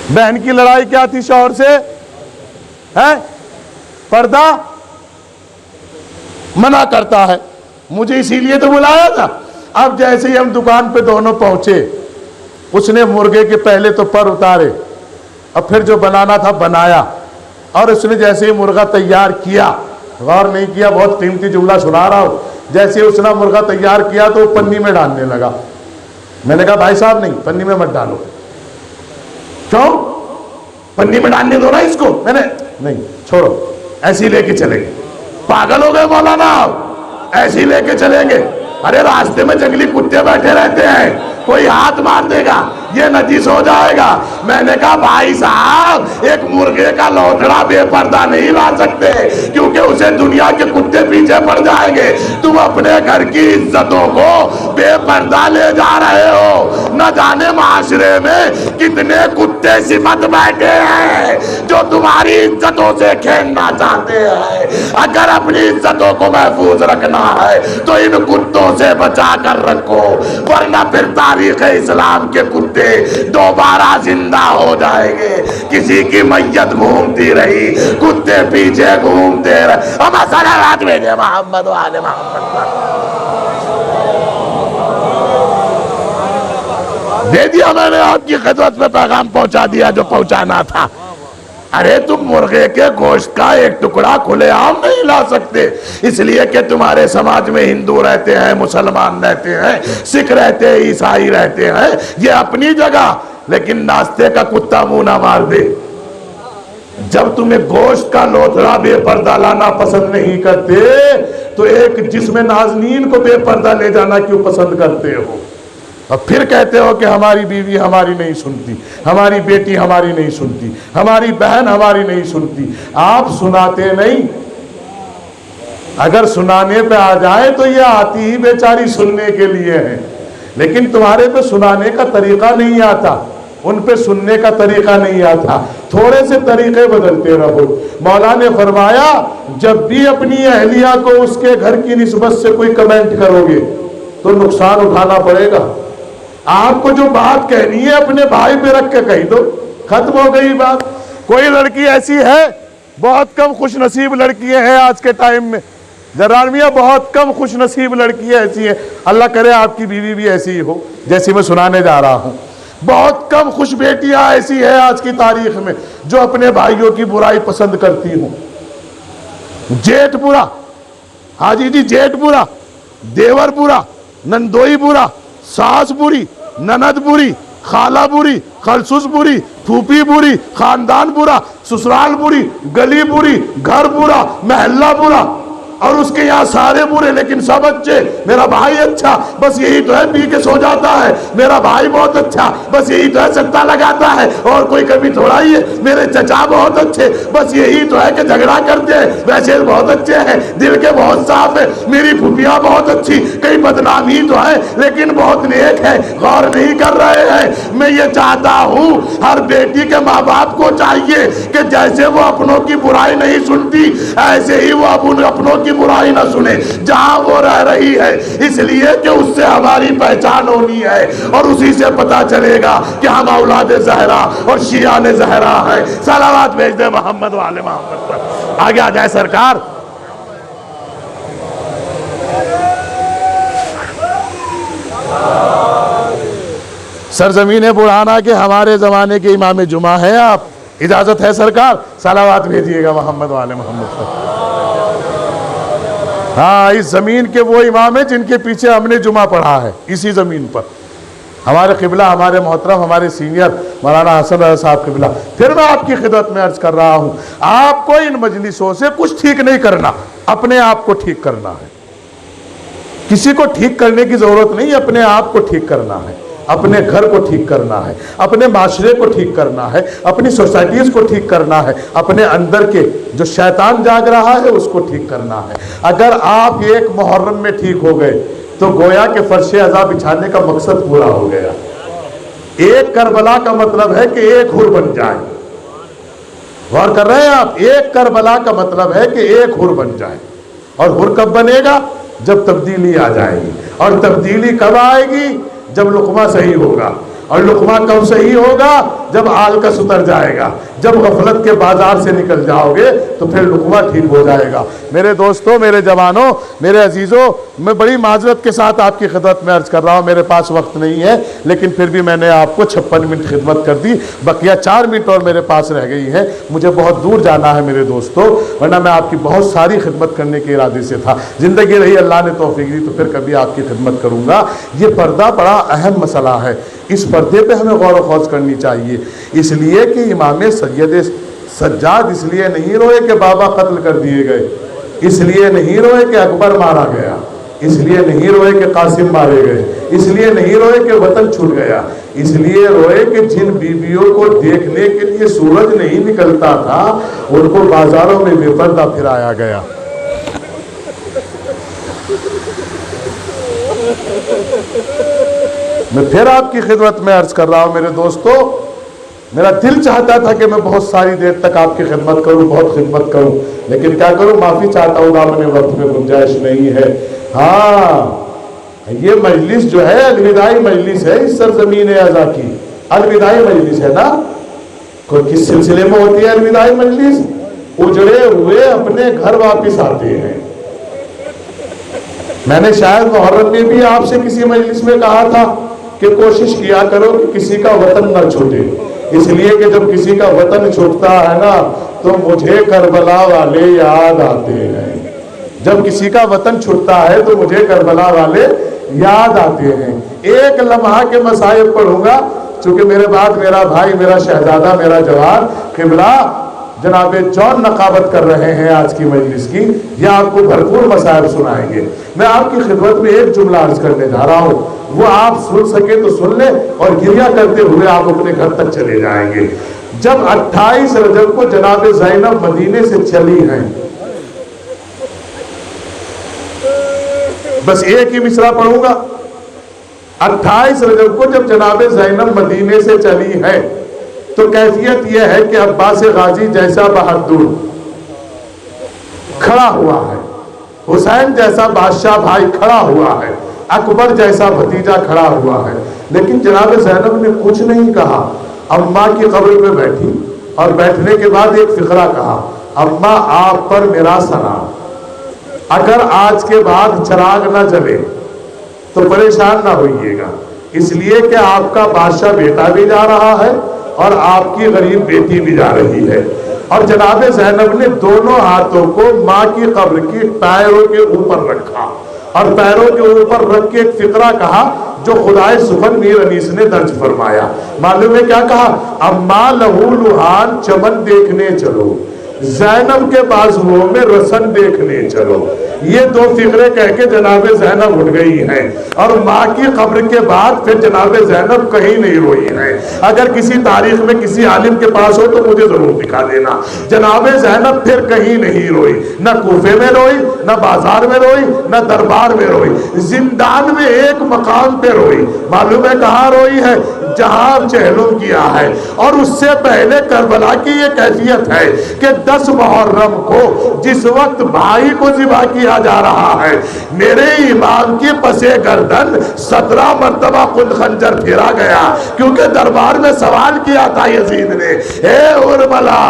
بہن کی لڑائی کیا تھی شوہر سے؟ ہے پردہ منع کرتا ہے، مجھے اسی لیے تو بلایا تھا۔ اب جیسے ہی ہم دکان پہ دونوں پہنچے، اس نے مرغے کے پہلے تو پر اتارے اور پھر جو بنانا تھا بنایا، اور اس نے جیسے ہی مرغا تیار کیا، غور نہیں کیا، بہت قیمتی جملہ سنا رہا ہوں، جیسے ہی اس نے مرغا تیار کیا تو وہ پنی میں ڈالنے لگا۔ میں نے کہا بھائی صاحب نہیں، پنی میں مت ڈالو۔ کیوں؟ پنی میں ڈالنے دو نا اس کو۔ میں نے نہیں، چھوڑو، ایسے ہی لے کے چلیں گے۔ پاگل ہو گئے مولانا، ایسے ہی لے کے چلیں گے؟ ارے راستے میں جنگلی کتے بیٹھے رہتے ہیں، کوئی ہاتھ مار دے گا یہ نجس ہو جائے گا۔ میں نے کہا بھائی صاحب ایک مرغے کا لوتھڑا بے پردہ نہیں لا سکتے کیونکہ اسے دنیا کے کتے پیچھے پڑ جائیں گے۔ تم اپنے گھر کی عزتوں کو بے پردہ لے جا رہے ہو۔ نہ جانے معاشرے میں کتنے کتے صفت بیٹھے ہیں جو تمہاری عزتوں سے کھیلنا چاہتے ہیں۔ اگر اپنی عزتوں کو محفوظ رکھنا ہے تو ان کتوں سے بچا کر رکھو، ورنہ پھر تاریخ اسلام کے کتے دوبارہ زندہ ہو جائیں گے۔ کسی کی میت گھومتی رہی، کتے پیچھے گھومتے رہے۔ اب صلوات بھیجے محمد و آل محمد پر۔ دے دیا میں نے آپ کی خدمت میں پیغام پہنچا دیا جو پہنچانا تھا۔ ارے تم مرغے کے گوشت کا ایک ٹکڑا کھلے عام نہیں لا سکتے، اس لیے کہ تمہارے سماج میں ہندو رہتے ہیں، مسلمان رہتے ہیں، سکھ رہتے ہیں، عیسائی رہتے ہیں، یہ اپنی جگہ، لیکن ناشتے کا کتا منہ نہ مار دے۔ جب تمہیں گوشت کا لوتھڑا بے پردہ لانا پسند نہیں کرتے تو ایک جسم نازنین کو بے پردہ لے جانا کیوں پسند کرتے ہو؟ اور پھر کہتے ہو کہ ہماری بیوی ہماری نہیں سنتی، ہماری بیٹی ہماری نہیں سنتی، ہماری بہن ہماری نہیں سنتی۔ آپ سناتے نہیں، اگر سنانے پہ آ جائے تو یہ آتی ہی بیچاری سننے کے لیے ہے، لیکن تمہارے پہ سنانے کا طریقہ نہیں آتا، ان پہ سننے کا طریقہ نہیں آتا، تھوڑے سے طریقے بدلتے رہو۔ مولا نے فرمایا جب بھی اپنی اہلیہ کو اس کے گھر کی نسبت سے کوئی کمنٹ کرو گے تو نقصان اٹھانا پڑے گا۔ آپ کو جو بات کہنی ہے اپنے بھائی پہ رکھ کے کہہ دو، ختم ہو گئی بات۔ کوئی لڑکی ایسی ہے، بہت کم خوش نصیب لڑکیاں ہیں آج کے ٹائم میں، جرار میاں بہت کم خوش نصیب لڑکیاں ایسی ہیں، اللہ کرے آپ کی بیوی بھی ایسی ہی ہو جیسی میں سنانے جا رہا ہوں۔ بہت کم خوش بیٹیاں ایسی ہیں آج کی تاریخ میں جو اپنے بھائیوں کی برائی پسند کرتی ہوں۔ جیٹ برا، حاجی جی جیٹ برا، دیور برا، نندوئی برا، ساس بری، نند بری، خالہ بری، خلسوس بری، پھوپھی بری، خاندان برا، سسرال بری، گلی بری، گھر برا، محلہ برا، اور اس کے یہاں سارے برے لیکن سب اچھے۔ میرا بھائی اچھا، بس یہی تو ہے پی کے سو جاتا ہے۔ میرا بھائی بہت اچھا، بس یہی تو ہے سٹا لگاتا ہے، اور کوئی کمی تھوڑا ہی ہے۔ میرے چچا بہت اچھے، بس یہی تو ہے کہ جھگڑا کرتے ہیں، ویسے بہت اچھے ہیں، دل کے بہت صاف ہے۔ میری پھوپھیاں بہت اچھی، کئی بدنام ہی تو ہے لیکن بہت نیک ہے، غور نہیں کر رہے ہیں۔ میں یہ چاہتا ہوں ہر بیٹی کے ماں باپ کو چاہیے کہ جیسے وہ اپنوں کی برائی نہیں سنتی ایسے ہی وہ اپنوں کی برائی نہ سنے جہاں وہ رہ رہی ہے، اس لیے کہ اس سے ہماری پہچان ہونی ہے اور اسی سے پتا چلے گا کہ ہم اولاد زہرا اور شیعان زہرا ہیں۔ صلوات بھیج دے محمد و آل محمد پر۔ آگے آ جائے سرکار۔ سرزمین بڑھانا کے ہمارے زمانے کے امام جمعہ ہے، آپ اجازت ہے سرکار؟ صلوات بھیجیے گا محمد و آل محمد پر۔ ہاں اس زمین کے وہ امام ہیں جن کے پیچھے ہم نے جمعہ پڑھا ہے، اسی زمین پر ہمارے قبلہ، ہمارے محترم، ہمارے سینئر مولانا حسن رضا صاحب قبلہ۔ پھر میں آپ کی خدمت میں عرض کر رہا ہوں، آپ کو ان مجلسوں سے کچھ ٹھیک نہیں کرنا، اپنے آپ کو ٹھیک کرنا ہے۔ کسی کو ٹھیک کرنے کی ضرورت نہیں، اپنے آپ کو ٹھیک کرنا ہے، اپنے گھر کو ٹھیک کرنا ہے، اپنے معاشرے کو ٹھیک کرنا ہے، اپنی سوسائٹیز کو ٹھیک کرنا ہے، اپنے اندر کے جو شیطان جاگ رہا ہے اس کو ٹھیک کرنا ہے۔ اگر آپ ایک محرم میں ٹھیک ہو گئے تو گویا کہ فرش عزا بچھانے کا مقصد پورا ہو گیا۔ ایک کربلا کا مطلب ہے کہ ایک حر بن جائے۔ غور کر رہے ہیں آپ؟ ایک کربلا کا مطلب ہے کہ ایک حر بن جائے، اور حر کب بنے گا؟ جب تبدیلی آ جائے گی۔ اور تبدیلی کب آئے گی؟ جب لقمہ صحیح ہوگا۔ اور لقمہ کب صحیح ہوگا؟ جب آل کا ستر جائے گا، جب غفلت کے بازار سے نکل جاؤ گے تو پھر لقمہ ٹھیک ہو جائے گا۔ میرے دوستوں، میرے جوانوں، میرے عزیزوں، میں بڑی معذرت کے ساتھ آپ کی خدمت میں عرض کر رہا ہوں، میرے پاس وقت نہیں ہے، لیکن پھر بھی میں نے آپ کو 56 منٹ خدمت کر دی، بقیہ 4 منٹ اور میرے پاس رہ گئی ہے۔ مجھے بہت دور جانا ہے میرے دوستوں، ورنہ میں آپ کی بہت ساری خدمت کرنے کے ارادے سے تھا۔ زندگی رہی، اللہ نے توفیق دی تو پھر کبھی آپ کی خدمت کروں گا۔ یہ پردہ بڑا اہم مسئلہ ہے، اس پردے پہ ہمیں غور و خوض کرنی چاہیے، اس لیے کہ امام سید سجاد اس لیے نہیں روئے کہ بابا قتل کر دیے گئے، اس لیے نہیں روئے کہ اکبر مارا گیا، اس لیے نہیں روئے کہ قاسم مارے گئے، اس لیے نہیں روئے کہ وطن چھوٹ گیا، اس لیے روئے کہ جن بیویوں کو دیکھنے کے لیے سورج نہیں نکلتا تھا ان کو بازاروں میں بے پردہ پھرایا گیا۔ میں پھر آپ کی خدمت میں عرض کر رہا ہوں میرے دوستو، میرا دل چاہتا تھا کہ میں بہت ساری دیر تک آپ کی خدمت کروں، بہت خدمت کروں، لیکن کیا کروں، معافی چاہتا ہوں، دامن وقت میں گنجائش نہیں ہے۔ ہاں، یہ مجلس جو ہے الوداعی مجلس ہے، اس سرزمین اعزا کی الوداعی مجلس ہے نا۔ کوئی کس سلسلے میں ہوتی ہے الوداعی مجلس؟ اجڑے ہوئے اپنے گھر واپس آتے ہیں۔ میں نے شاید محرم میں بھی آپ سے کسی مجلس میں کہا تھا کہ کوشش کیا کرو کہ کسی کا وطن نہ چھوٹے، اس لیے کہ جب کسی کا وطن چھوٹتا ہے نا تو مجھے کربلا والے یاد آتے ہیں۔ جب کسی کا وطن چھوٹتا ہے تو مجھے کربلا والے یاد آتے ہیں۔ ایک لمحہ کے مصائب پڑھوں گا، چونکہ میرے بعد میرا بھائی، میرا شہزادہ، میرا جوان قبلہ جناب جون نقابت کر رہے ہیں آج کی مجلس کی، یہ آپ کو بھرپور مصائب سنائیں گے۔ میں آپ کی خدمت میں ایک جملہ عرض کرنے جا رہا ہوں، وہ آپ سن سکے تو سن لیں اور گریہ کرتے ہوئے آپ اپنے گھر تک چلے جائیں گے۔ جب 28 رجب کو جناب زینب مدینے سے چلی ہیں، بس ایک ہی مصرع پڑھوں گا۔ 28 رجب کو جب جناب زینب مدینے سے چلی ہے تو کیفیت یہ ہے کہ عباس غازی جیسا بہادر کھڑا ہوا ہے، حسین جیسا بادشاہ بھائی کھڑا ہوا ہے، اکبر جیسا بھتیجا کھڑا ہوا ہے، لیکن جناب زینب نے کچھ نہیں کہا۔ اماں کی قبر پہ بیٹھی اور بیٹھنے کے بعد ایک فقرہ کہا، اماں آپ پر میرا سلام، اگر آج کے بعد چراغ نہ جلے تو پریشان نہ ہوئیے گا، اس لیے کہ آپ کا بادشاہ بیٹا بھی جا رہا ہے اور آپ کی غریب بیٹی بھی جا رہی ہے۔ اور جناب زینب نے دونوں ہاتھوں کو ماں کی قبر کی پیروں کے اوپر رکھا اور پیروں کے اوپر رکھ کے ایک فقرہ کہا جو خدائے سخن میر انیس نے درج فرمایا۔ معلوم ہے کیا کہا؟ اماں لہو لہان چمن دیکھنے چلو، زینب کے بازوؤں میں رسن دیکھنے چلو۔ یہ دو فقرے کہہ کے جناب زینب اٹھ گئی ہیں، اور ماں کی قبر کے بعد پھر جناب زینب کہیں نہیں روئی ہیں۔ اگر کسی تاریخ میں کسی عالم کے پاس ہو تو مجھے ضرور دکھا دینا۔ جناب زینب پھر کہیں نہیں روئی، نہ کوفے میں روئی، نہ بازار میں روئی، نہ دربار میں روئی، زندان میں ایک مقام پہ روئی۔ معلوم ہے کہاں روئی ہے؟ جہاں چہلم کیا ہے۔ اور اس سے پہلے کربلا کی یہ کیفیت ہے کہ 10 محرم کو جس وقت بھائی کو ذبح کیا جا رہا ہے، میرے امام کی پسے گردن 17 مرتبہ خود خنجر پھیرا گیا، کیونکہ دربار میں سوال کیا تھا یزید نے، اے ارملا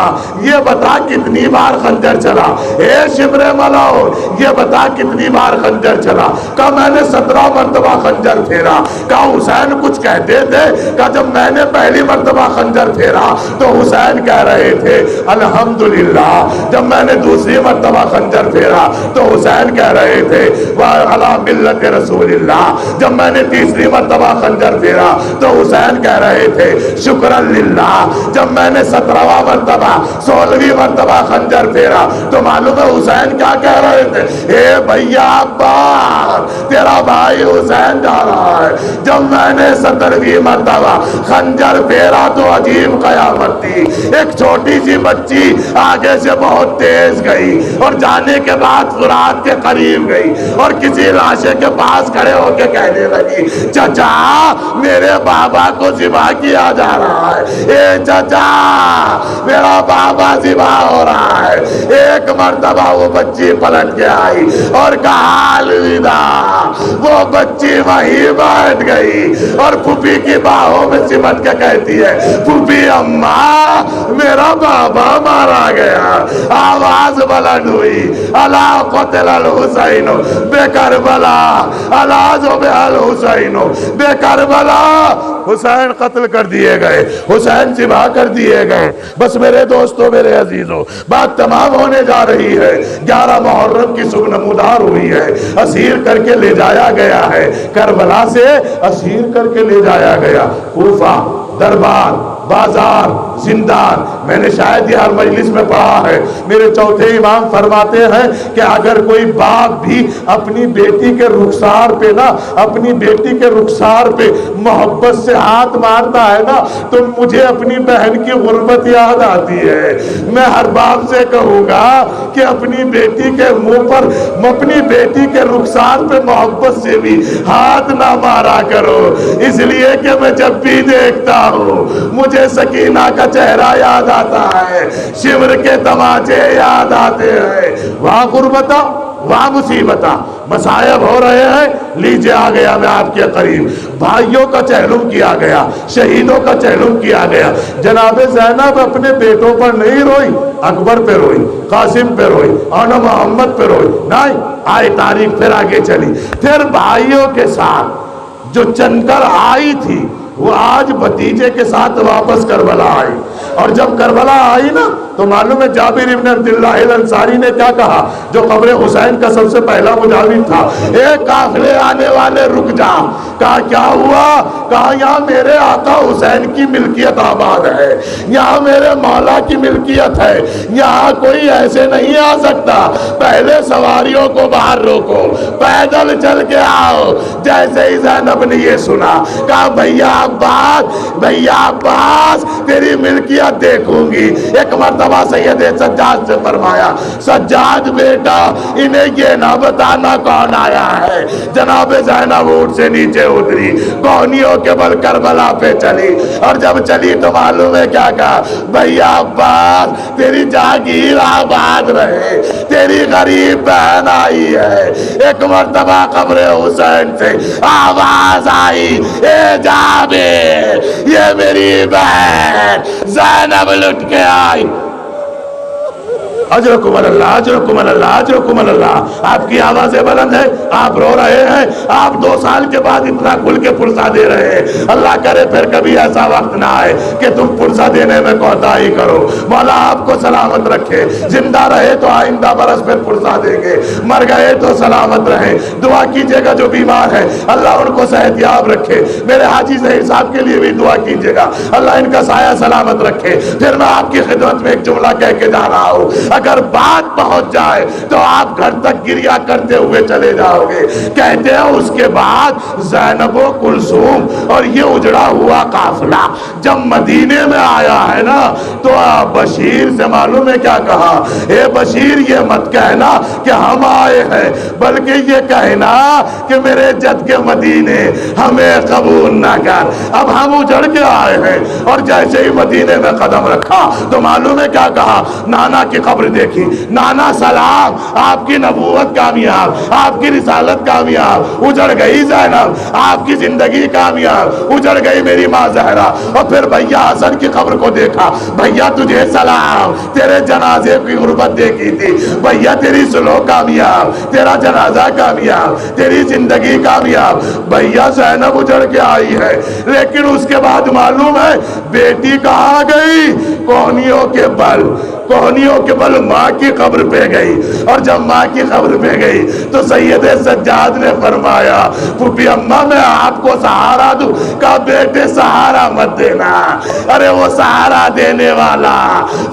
یہ بتا کتنی بار خنجر چلا، اے شمر ملاؤ یہ بتا کتنی بار خنجر چلا؟ کہا میں نے 17 مرتبہ خنجر پھیرا۔ کہا حسین کچھ کہتے تھے؟ کہا جب میں نے پہلی مرتبہ خنجر پھیرا تو حسین کہہ رہے تھے الحمدللہ، جب میں نے دوسری مرتبہ خنجر پھیرا تو حسین کہہ رہے تھے وَعَلَى مِلَّةِ رسول اللہ، جب میں نے تیسری مرتبہ خنجر پھیرا تو حسین کہہ رہے تھے شکرًا للہ، جب میں نے 17واں مرتبہ 16ویں مرتبہ خنجر پھیرا تو معلوم ہے حسین کیا کہہ رہے تھے؟ اے بھیا عباس تیرا بھائی حسین جا رہا ہے۔ جب میں نے 17ویں مرتبہ خنجر پھیرا تو عجیب قیامت تھی، ایک چھوٹی سی بچی آگے سے بہت تیز گئی اور جانے کے بعد فرات کے قریب گئی اور کسی لاشے کے پاس کھڑے ہو کے کہنے لگی چچا میرے بابا کو ذبح کیا جا رہا ہے، اے چچا میرا بابا ذبح ہو رہا ہے۔ ایک مرتبہ وہ بچی پلٹ کے آئی اور کہا الوداع، وہ بچی وہیں بیٹھ گئی اور پھوپھی کی باہوں میں سمٹ کے کہتی ہے پھوپھی اماں میرا بابا مارا گیا۔ آواز بلند ہوئی الا قتل الحسین بے کربلا، الا ذبح الحسین بے کربلا، حسین قتل کر دیے گئے، حسین ذبح کر دیے گئے۔ بس میرے دوستو میرے عزیزو بات تمام ہونے جا رہی ہے۔ 11 محرم کی صبح نمودار ہوئی ہے، اسیر کر کے لے جایا گیا ہے، کربلا سے اسیر کر کے لے جایا گیا، کوفہ، دربار، بازار، زندان. میں نے شاید یہ ہر مجلس میں پڑھا ہے. میرے چوتھے امام فرماتے ہیں کہ اگر کوئی باپ بھی اپنی بیٹی کے رخسار پہ نا، اپنی بیٹی کے رخسار پہ محبت سے ہاتھ مارتا ہے نا، تو مجھے اپنی بہن کی غربت یاد آتی ہے. میں ہر باپ سے کہوں گا کہ اپنی بیٹی کے منہ پر، اپنی بیٹی کے رخسار پہ محبت سے بھی ہاتھ نہ مارا کرو. اس لیے کہ میں جب بھی دیکھتا ہوں مجھے سکینہ کا چہرہ یاد آتا ہے، شمر کے تماچے یاد آتے ہیں. وہاں غربتہ، وہاں مصیبتہ، مصائب ہو رہے ہیں. لیجئے آ گیا میں آپ کے قریب. بھائیوں کا چہلم کیا گیا، شہیدوں کا چہلم کیا گیا. جناب زینب اپنے بیٹوں پر نہیں روئی، اکبر پہ روئی، قاسم پہ روئی، اور محمد پہ روئی. نہیں، آئی تاریخ پھر آگے چلی. پھر بھائیوں کے ساتھ جو چن کر آئی تھی وہ آج بھتیجے کے ساتھ واپس کربلا آئی. اور جب کربلا آئی نا تو معلوم ہے جابر ابن عبداللہ الانصاری نے کیا کہا، جو قبر حسین کا سب سے پہلا مجاور تھا. ایک قافلے آنے والے رک جا. کہا کیا ہوا؟ کہا یہاں میرے آقا حسین کی ملکیت آباد ہے، یہاں میرے مولا کی ملکیت ہے، یہاں کوئی ایسے نہیں آ سکتا. پہلے سواریوں کو باہر روکو، پیدل چل کے آؤ. جیسے ہی زینب نے یہ سنا کہا بھیا عباس، بھیا عباس تیری ملکیت دیکھوں گی. ایک مرتبہ سید سجاد سے فرمایا، سجاد بیٹا انہیں یہ نہ بتانا کون آیا ہے. جناب زینب اونٹ سے نیچے اتری، کونیوں کے بل کربلا پہ چلی. اور جب چلی تو معلوم ہے کیا کہا، بھیا عباس تیری جاگیر آباد رہے، تیری غریب بہن آئی ہے. ایک مرتبہ قبر حسین سے آواز آئی، اے جابر یہ میری بہن زینب لٹ کے آئی. اجرکم اللہ، اجرکم اللہ، اجرکم اللہ. آپ کی آوازیں بلند ہیں، آپ رو رہے ہیں، آپ 2 سال کے بعد اتنا کھل کے پرسہ دے رہے ہیں. اللہ کرے پھر کبھی ایسا وقت نہ آئے کہ تم پرسہ دینے میں کوتاہی کرو. مولا آپ کو سلامت رکھے. زندہ رہے تو آئندہ برس پھر پرسہ دیں گے، مر گئے تو سلامت رہیں. دعا کیجئے گا جو بیمار ہے اللہ ان کو صحت یاب رکھے. میرے حاجی ظہیر صاحب کے لیے بھی دعا کیجئے گا اللہ ان کا سایہ سلامت رکھے. پھر میں آپ کی خدمت میں ایک جملہ کہہ کے جا رہا ہوں، اگر بات پہنچ جائے تو آپ گھر تک گریا کرتے ہوئے چلے جاؤ گے. کہتے ہیں اس کے بعد زینب و کلثوم اور یہ اجڑا ہوا قافلہ جب مدینے میں آیا ہے نا تو بشیر سے معلوم ہے کیا کہا، اے بشیر یہ مت کہنا کہ ہم آئے ہیں، بلکہ یہ کہنا کہ میرے جد کے مدینے ہمیں قبول نہ کر. اب ہم اجڑ کے آئے ہیں. اور جیسے ہی مدینے میں قدم رکھا تو معلوم ہے کیا کہا، نانا کی قبر دیکھی. نانا سلام، آپ کی نبوت کامیاب، آپ کی رسالت کامیاب. اجڑ گئی زینب، آپ کی زندگی کامیاب. اجڑ گئی میری ماں زہرا. اور پھر بھیا حسن کی قبر کو دیکھا، بھیا تجھے سلام، تیرے جنازے کی غربت دیکھی تھی، بھیا تیری سلو کامیاب، تیرا جنازہ کامیاب، تیری زندگی کامیاب. بھیا زینب اجڑ کے آئی ہے، لیکن اس کے بعد معلوم ہے بیٹی کہاں گئی؟ کوہنیوں کے بل، کوہنیوں کے بل ماں کی قبر پہ گئی. اور جب ماں کی قبر پہ گئی تو سید سجاد نے فرمایا، پھوپھی اماں میں آپ کو سہارا دوں. کہا بیٹے سہارا مت دینا، ارے وہ سہارا دینے والا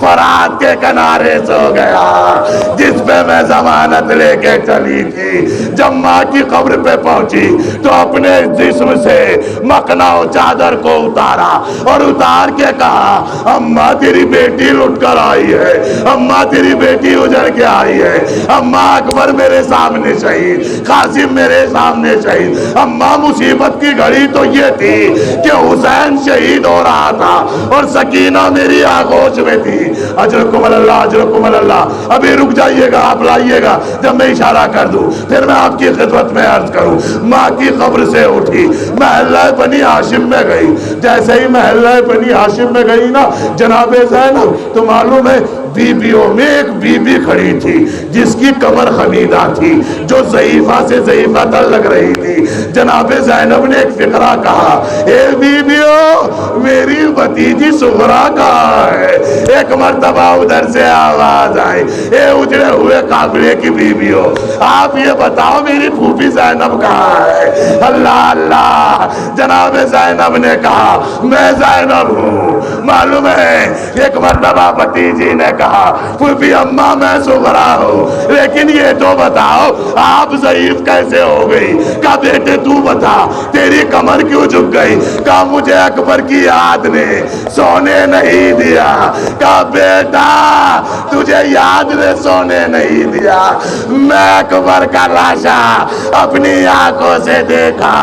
فرات کے کنارے سو گیا جس پہ میں ضمانت لے کے چلی تھی. جب ماں کی قبر پہ پہنچی تو اپنے جسم سے مکنا و چادر کو اتارا اور اتار کے کہا، اماں تیری بیٹی لٹ کر آئی ہے، اماں تیری بیٹی اجڑ کے آئی ہے. اماں اکبر میرے سامنے شہید، قاسم میرے سامنے شہید. اماں مصیبت کی گھڑی تو یہ تھی کہ حسین شہید ہو رہا تھا اور سکینہ میری آغوش میں تھی. اجرکم اللہ، اجرکم اللہ. ابھی رک جائیے گا، آپ لائیے گا جب میں اشارہ کر دوں پھر میں آپ کی خدمت میں عرض کروں. ماں کی قبر سے اٹھی، محلہ بنی ہاشم میں گئی. جیسے ہی محلہ بنی ہاشم میں گئی نا جناب زینب تو معلوم ہے بیویوں میں ایک بی بی کھڑی تھی جس کی کمر خمیدہ تھی، جو ضعیفہ سے ضعیفہ تر لگ رہی تھی. جناب زینب نے ایک فقرہ کہا، اے بیویوں میری بھتیجی سغرا کہاں ہے؟ ایک مرتبہ ادھر سے آواز آئی، اے اجڑے ہوئے قافلے کی بیویوں آپ یہ بتاؤ میری پھوپھی زینب کہاں ہے؟ اللہ اللہ. جناب زینب نے کہا میں زینب ہوں، معلوم ہے ایک مرتبہ بھتیجی نے کہا پھوپھی اماں میں سغرا ہوں لیکن یہ تو بتاؤ آپ ضعیف کیسے ہو گئی؟ کہا بیٹے تو بتا تیری کمر کیوں جھک گئی؟ کہا مجھے اکبر کی یاد نے سونے نہیں دیا۔ کہا بیٹا تجھے یاد نے سونے نہیں دیا، میں اکبر کا لاشا اپنی آنکھوں سے دیکھا۔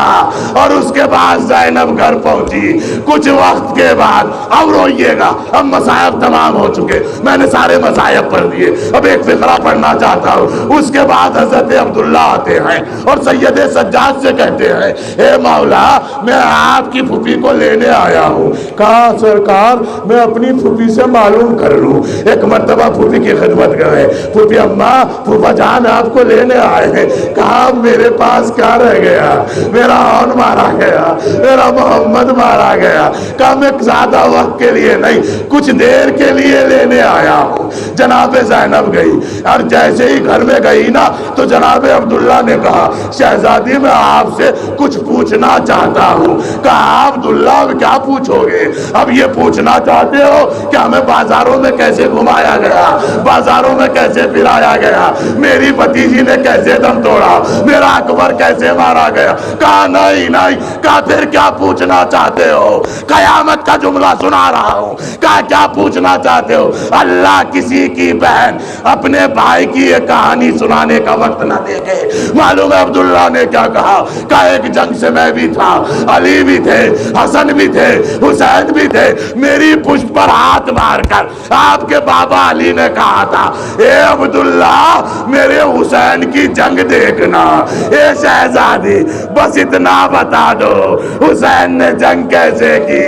اور اس کے بعد زینب گھر پہنچی کچھ وقت کے بعد۔ اب روئیے گا، اب مصائب تمام ہو چکے، میں نے سارے مصائب پڑھ دیے، اب ایک فقرہ پڑھنا چاہتا ہوں۔ اس کے بعد حضرت عبداللہ آتے ہیں اور سید سجاد سے کہتے ہیں اے مولا میں آپ کی پھوپھی کو لینے آیا ہوں۔ کہا سرکار میں اپنی پھوپھی سے معلوم کر لوں۔ ایک مرتبہ پھوپھی کی خدمت گئے، پھوپھی اماں پھوپھا جان آپ کو لینے آئے ہیں۔ کہا میرے پاس کیا رہ گیا؟ میرا آن مارا گیا، میرا محمد مارا گیا۔ کہا میں زیادہ وقت کے لیے نہیں کچھ دیر کے لیے لینے آیا ہوں۔ جناب زینب گئی اور جیسے ہی گھر میں گئی نا تو جناب عبداللہ نے کہا شہزادی میں آپ سے کچھ پوچھنا چاہتا ہوں۔ کہا عبداللہ کیا پوچھو گے؟ اب یہ پوچھنا چاہتے ہو کہ ہمیں بازاروں میں کیسے گھمایا گیا، بازاروں میں کیسے پھرایا گیا، میری بھتیجی نے کیسے دم توڑا، میرا اکبر کیسے مارا گیا؟ کہا نہیں نہیں۔ کہا پھر کیا پوچھنا چاہتے ہو؟ قیامت کا جملہ سنا رہا ہوں۔ کہا کیا پوچھنا چاہتے ہو؟ اللہ کسی کی بہن اپنے بھائی کی یہ کہانی سنانے کا وقت نہ دے گے۔ معلوم ہے عبداللہ نے کیا کہا؟ کہا ایک جنگ سے میں بھی تھا، علی بھی تھے، حسن بھی تھے، حسین بھی تھے۔ میری پشت پر ہاتھ مار کر آپ کے بابا علی نے کہا تھا اے عبداللہ میرے حسین کی جنگ دیکھنا۔ اے شہزادی بس اتنا بتا دو حسین نے جنگ کیسے کی؟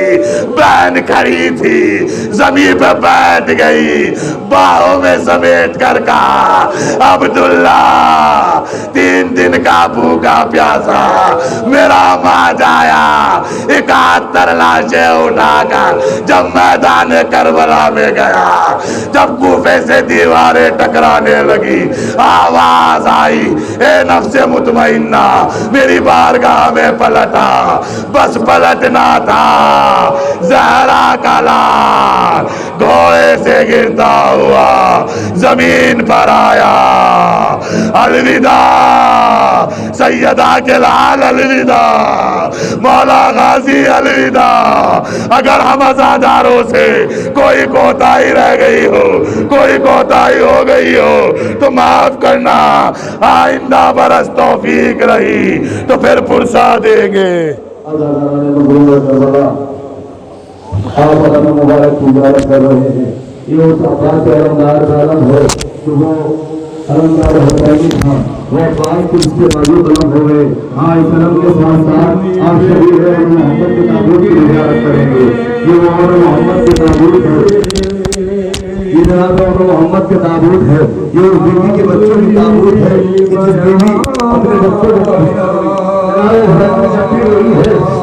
بہن کھڑی تھی زمین پہ بیٹھ گئی، باہوں میں سمیٹ کر کہا عبداللہ 3 دن کا بھوکا پیاسا میرا ماں جایا 71 لاشیں اٹھا کر جب میدان کربلا میں گیا، جب کوفے سے دیواریں ٹکرانے لگی آواز آئی اے نفس مطمئنہ میری بارگاہ میں پلٹا، بس پلٹنا تھا زہرا کا لال گھوڑے سے گرتا ہوا زمین پر آیا۔ الوداع سیدہ کے لال، الوداع مولا غازی، الوداع۔ اگر ہم عزاداروں سے کوئی کوتاہی رہ گئی ہو، کوئی کوتاہی ہو گئی ہو تو معاف کرنا، آئندہ برس توفیق رہی تو پھر پرسا دیں گے۔ آپ علم مبارک کی زیارت کر رہے ہیں، یہ اس عباس علمدار کا علم ہے جو وہ علمدار حسینی تھا، وہ عباس کی اس کے موجود علم ہوئے۔ ہاں اس علم کے ساتھ ساتھ آپ شریف ہے محمد کے تابوت کی زیارت کریں گے۔ یہ وہ عمر محمد کے تابوت ہے، یہ جناب عمر محمد کے تابوت ہے، یہ اس بیوی کے بچوں کی تابوت ہے کہ جس بیوی اپنے بچوں کو کبھی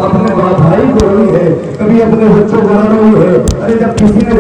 اپنے بھائی کو روئی ہے، کبھی اپنے بچوں کو روئی ہے۔ ارے جب کسی نے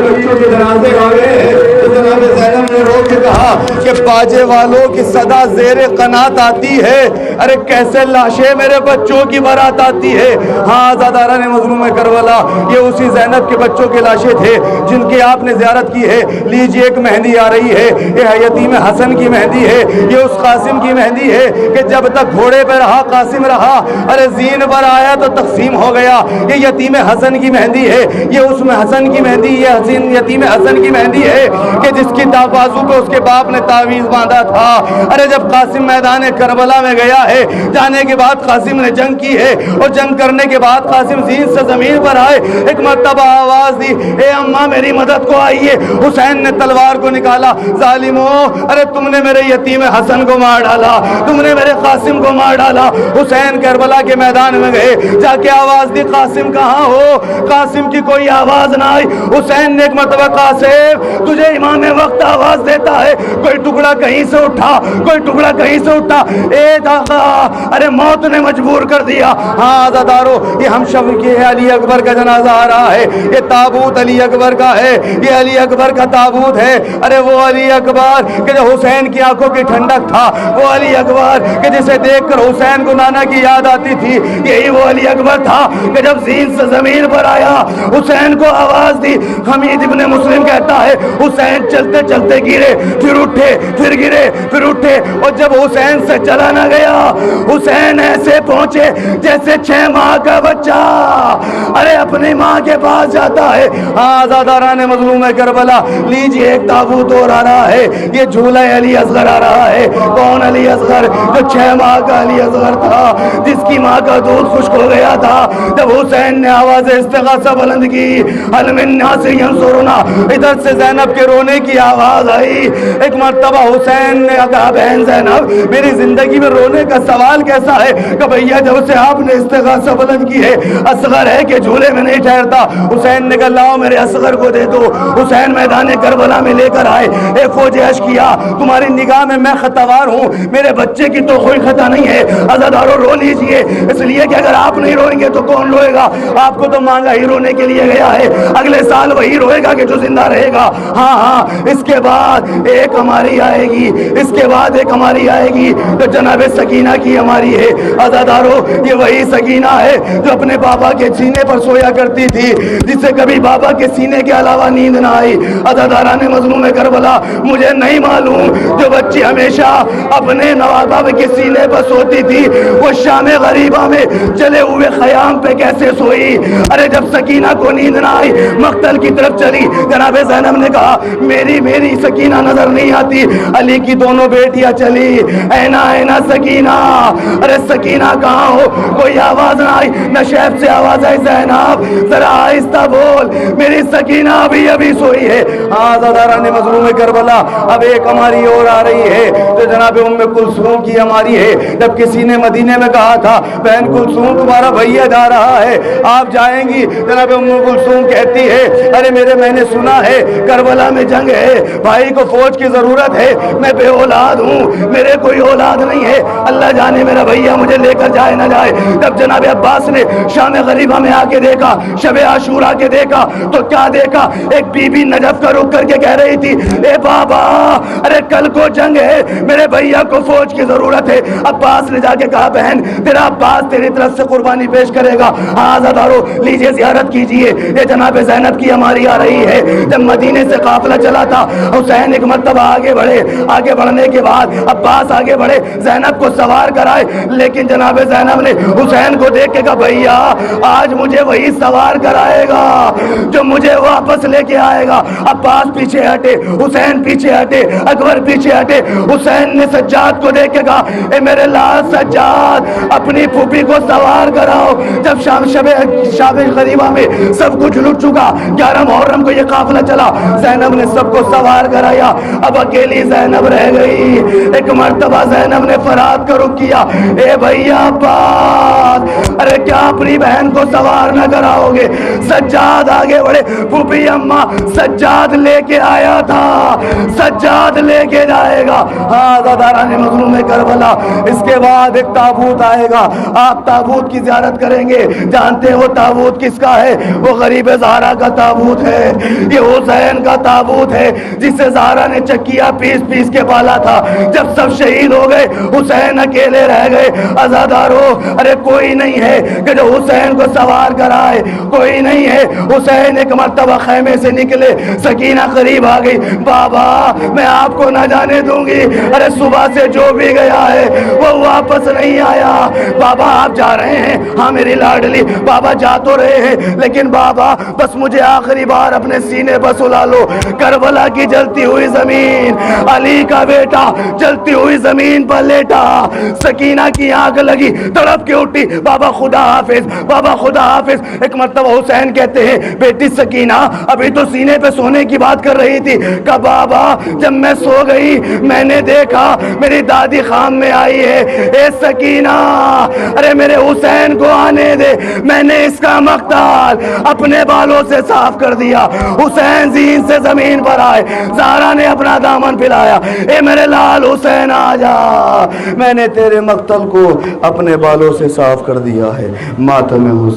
بچوں کے جنازے گائے تو جناب زینب نے رو کے کہا کہ باجے والوں کی صدا زیر قنات آتی ہے، ارے کیسے لاشیں میرے بچوں کی برات آتی ہے۔ ہاں زادارہ نے مظلوم کربلا یہ اسی زینب کے بچوں کے لاشیں تھے جن کی آپ نے زیارت کی ہے۔ لیجئے ایک مہندی آ رہی ہے، یہ یتیم حسن کی مہندی ہے، یہ اس قاسم کی مہندی ہے کہ جب تک گھوڑے پہ رہا قاسم رہا، ارے زین پر آیا تو تقسیم ہو گیا۔ یہ یتیم حسن کی مہندی ہے، یہ اس میں حسن کی مہندی، یہ یتیم حسن کی مہندی ہے کہ جس کی بازو پہ اس کے باپ نے تعویذ باندھا تھا۔ ارے جب قاسم میدان کربلا میں گیا ہے، جانے کے بعد قاسم نے جنگ کی ہے اور جنگ کرنے کے بعد قاسم زین سے زمین پر آئے، ایک مرتبہ آواز دی اے اماں میری مدد کو آئیے۔ حسین نے تلوار کو نکالا، ظالمو ارے تم نے میرے یتیم حسن کو مار ڈالا، تم نے میرے قاسم کو مار ڈالا۔ حسین کربلا کے میدان میں گئے، جا کے آواز دی قاسم کہاں ہو؟ قاسم کی کوئی آواز نہ آئی۔ حسین نے ایک مرتبہ قاسم تجھے امام وقت آواز دیتا ہے، کوئی ٹکڑا کہیں سے اٹھا، کوئی ٹکڑا کہیں سے اٹھا۔ اے ہوگا. ارے موت نے مجبور کر دیا. ہاں عزادارو یہ ہم شب کے علی اکبر کا جنازہ آ رہا ہے. یہ تابوت علی اکبر کا ہے. یہ علی اکبر کا تابوت ہے. ارے وہ علی اکبر کہ جو حسین کی آنکھوں کی ٹھنڈک تھا, وہ علی اکبر کہ جسے دیکھ کر حسین کو نانا کی یاد آتی تھی, یہی وہ علی اکبر تھا کہ جب زین سے زمین پر آیا حسین کو آواز دی. حمید ابن مسلم کہتا ہے حسین چلتے چلتے گرے, پھر اٹھے, پھر گرے, پھر اٹھے, اور جب حسین سے چلا نہ گیا حسین ایسے پہنچے جیسے 6 ماہ کا بچہ ارے اپنی ماں کے پاس جاتا ہے. ہاں آزاداران مظلوم کربلا لیجئے ایک تابوت اور آ رہا ہے. یہ جھولا علی اصغر آ رہا ہے. کون علی اصغر؟ جو 6 ماہ کا علی اصغر تھا, جس کی ماں کا دودھ خشک ہو گیا تھا. جب حسین نے آواز استغاثہ بلند کی, حل من ناصر ینصرنا, ادھر سے زینب کے رونے کی آواز آئی. ایک مرتبہ حسین نے کہا بہن زینب میری زندگی میں رونے کا سوال کیسا ہے؟ کہ بھیا جب سے آپ نے استغاثہ بلند کی ہے اصغر ہے کہ جھولے میں نہیں ٹھہرتا. حسین نے کہا لاؤ میرے اصغر کو دے دو. حسین میدان کربلا میں لے کر آئے. ایک فوج عرض کیا تمہاری نگاہ میں خطاوار ہوں, میرے بچے کی تو کوئی خطا نہیں ہے. عزادارو رو لیجئے, اس لیے کہ اگر آپ نہیں روئیں گے تو کون روئے گا؟ آپ کو تو مانگا ہی رونے کے لیے گیا ہے. اگلے سال وہی روئے گا کہ جو زندہ رہے گا. ہاں ہاں اس کے بعد ایک ہماری آئے گی, اس کے بعد ایک ہماری آئے گی جو جناب سکینہ کی ہماری ہے. عزادارو یہ وہی سکینہ ہے جو اپنے بابا کے سینے پر سویا کرتی تھی, جس سے کبھی بابا کے سینے کے علاوہ نیند نہ آئی. عزاداران مظلوم کربلا مجھے نہیں معلوم جو بچی ہمیشہ اپنے نواب کے سینے پر سوتی تھی وہ شام غریبہ میں چلے ہوئے خیام پہ کیسے سوئی. ارے جب سکینہ کو نیند نہ آئی مقتل کی طرف چلی. جناب زینب نے کہا میری سکینہ نظر نہیں آتی. علی کی دونوں بیٹیاں چلی, اینا اینا سکینہ. ارے سکینہ کہاں ہو؟ کوئی آواز نہ آئی. نشیب سے آواز آئی زینب ذرا آہستہ بول, میری سکینہ ابھی ابھی سوئی ہے. آزاداران مظلوم کربلا اب ایک ہماری اور آ رہی ہے جو جناب ام کلثوم کی ہماری ہے. جب کسی نے مدینے میں کہا تھا بہن کلثوم تمہارا بھیا جا رہا ہے, آپ جائیں گی؟ جناب ام کلثوم کہتی ہے ارے میں نے سنا ہے کربلا میں جنگ ہے, بھائی کو فوج کی ضرورت ہے, میں بے اولاد ہوں, میرے کوئی اولاد نہیں ہے, اللہ جانے میرا بھیا مجھے لے کر جائے نہ جائے. جب جناب عباس نے شام غریبہ میں آ کے دیکھا, شب عاشورہ کے دیکھا, تو کیا دیکھا؟ ایک بی بی نجف کا رخ کر کے کہہ رہی تھی اے بابا ارے کل کو جنگ ہے, میرے بھیا کو فوج کی ضرورت ہے. عباس نے جا کے کہا بہن تیرا عباس تیری طرف سے قربانی پیش کرے گا. آزادارو لیجئے زیارت کیجئے, یہ جناب زینب کی ہماری آ رہی ہے. جب مدینے سے قافلہ چلا تھا حسین ایک مرتبہ آگے بڑھے, آگے بڑھنے کے بعد عباس آگے بڑھے, زینب کو سوار کرائے, لیکن جناب زینب نے حسین کو دیکھ کے کہا بھیا آج مجھے وہی سوار کرائے گا جو مجھے واپس لے کے آئے گا. عباس پیچھے ہٹے, حسین پیچھے ہٹے, اکبر پیچھے ہٹے. حسین نے سجاد کو دیکھ کے کہا اے میرے لال سجاد اپنی پھوپھی کو سوار کراؤ. جب شب غریبہ میں سب کچھ لٹ چکا, 11 محرم کو یہ قافلہ چلا, زینب نے سب کو سوار کرایا, اب اکیلی زینب رہ گئی. ایک مرتبہ زینب نے فرات کا رخ کیا, اے بھیا عباس ارے کیا اپنی بہن کو سوار نہ کراؤ گے؟ سجاد آگے بڑھے, پھوپھی اماں سجاد لے کے آیا تھا, سجاد لے کے جائے گا. ہاں عزاداران مظلوم کربلا اس کے بعد ایک تابوت آئے گا, آپ تابوت کی زیارت کریں گے. جانتے ہیں وہ تابوت کس کا ہے؟ وہ غریب زہرا کا تابوت ہے, یہ حسین کا تابوت ہے جسے زہرا نے چکیا پیس پیس کے پالا تھا. جب سب شہید ہو گئے حسین اکیلے رہ گئے. عزادارو ارے کوئی نہیں ہے کہ جو حسین کو سوار کرائے, کوئی نہیں ہے. حسین ایک مرتبہ خیمے سے نکلے, سکینہ قریب آ گئی, بابا میں آپ کو نہ جانے دوں گی, ارے صبح سے جو بھی گیا ہے وہ واپس نہیں آیا. بابا آپ جا رہے ہیں؟ ہاں میری لاڈلی, بابا جا تو رہے ہیں لیکن بابا بس مجھے آخری بار اپنے سینے پر سلا لو. کربلا کی جلتی ہوئی زمین, علی کا بیٹا جلتی ہوئی زمین پر لیٹا, سکینہ کی آنکھ لگی, تڑپ کے اٹھی, بابا خدا حافظ, بابا خدا حافظ. ایک مرتبہ حسین کہتے ہیں بیٹی سکینہ ابھی تو سینے پہ سونے کی بات کر رہی تھی, کہ بابا جب میں سو گئی میں نے دیکھا میری دادی خام میں آئی ہے، اے سکینہ ارے میرے حسین کو آنے دے، میں نے اس کا مقتال اپنے بالوں سے صاف کر دیا۔ حسین زین سے زمین پر آئے، زہرا نے اپنا دامن پھیلایا، اے میرے لال حسین آ جا، میں نے تیرے مقتل کو اپنے بالوں سے صاف کر دیا ہے۔ ماتم حسین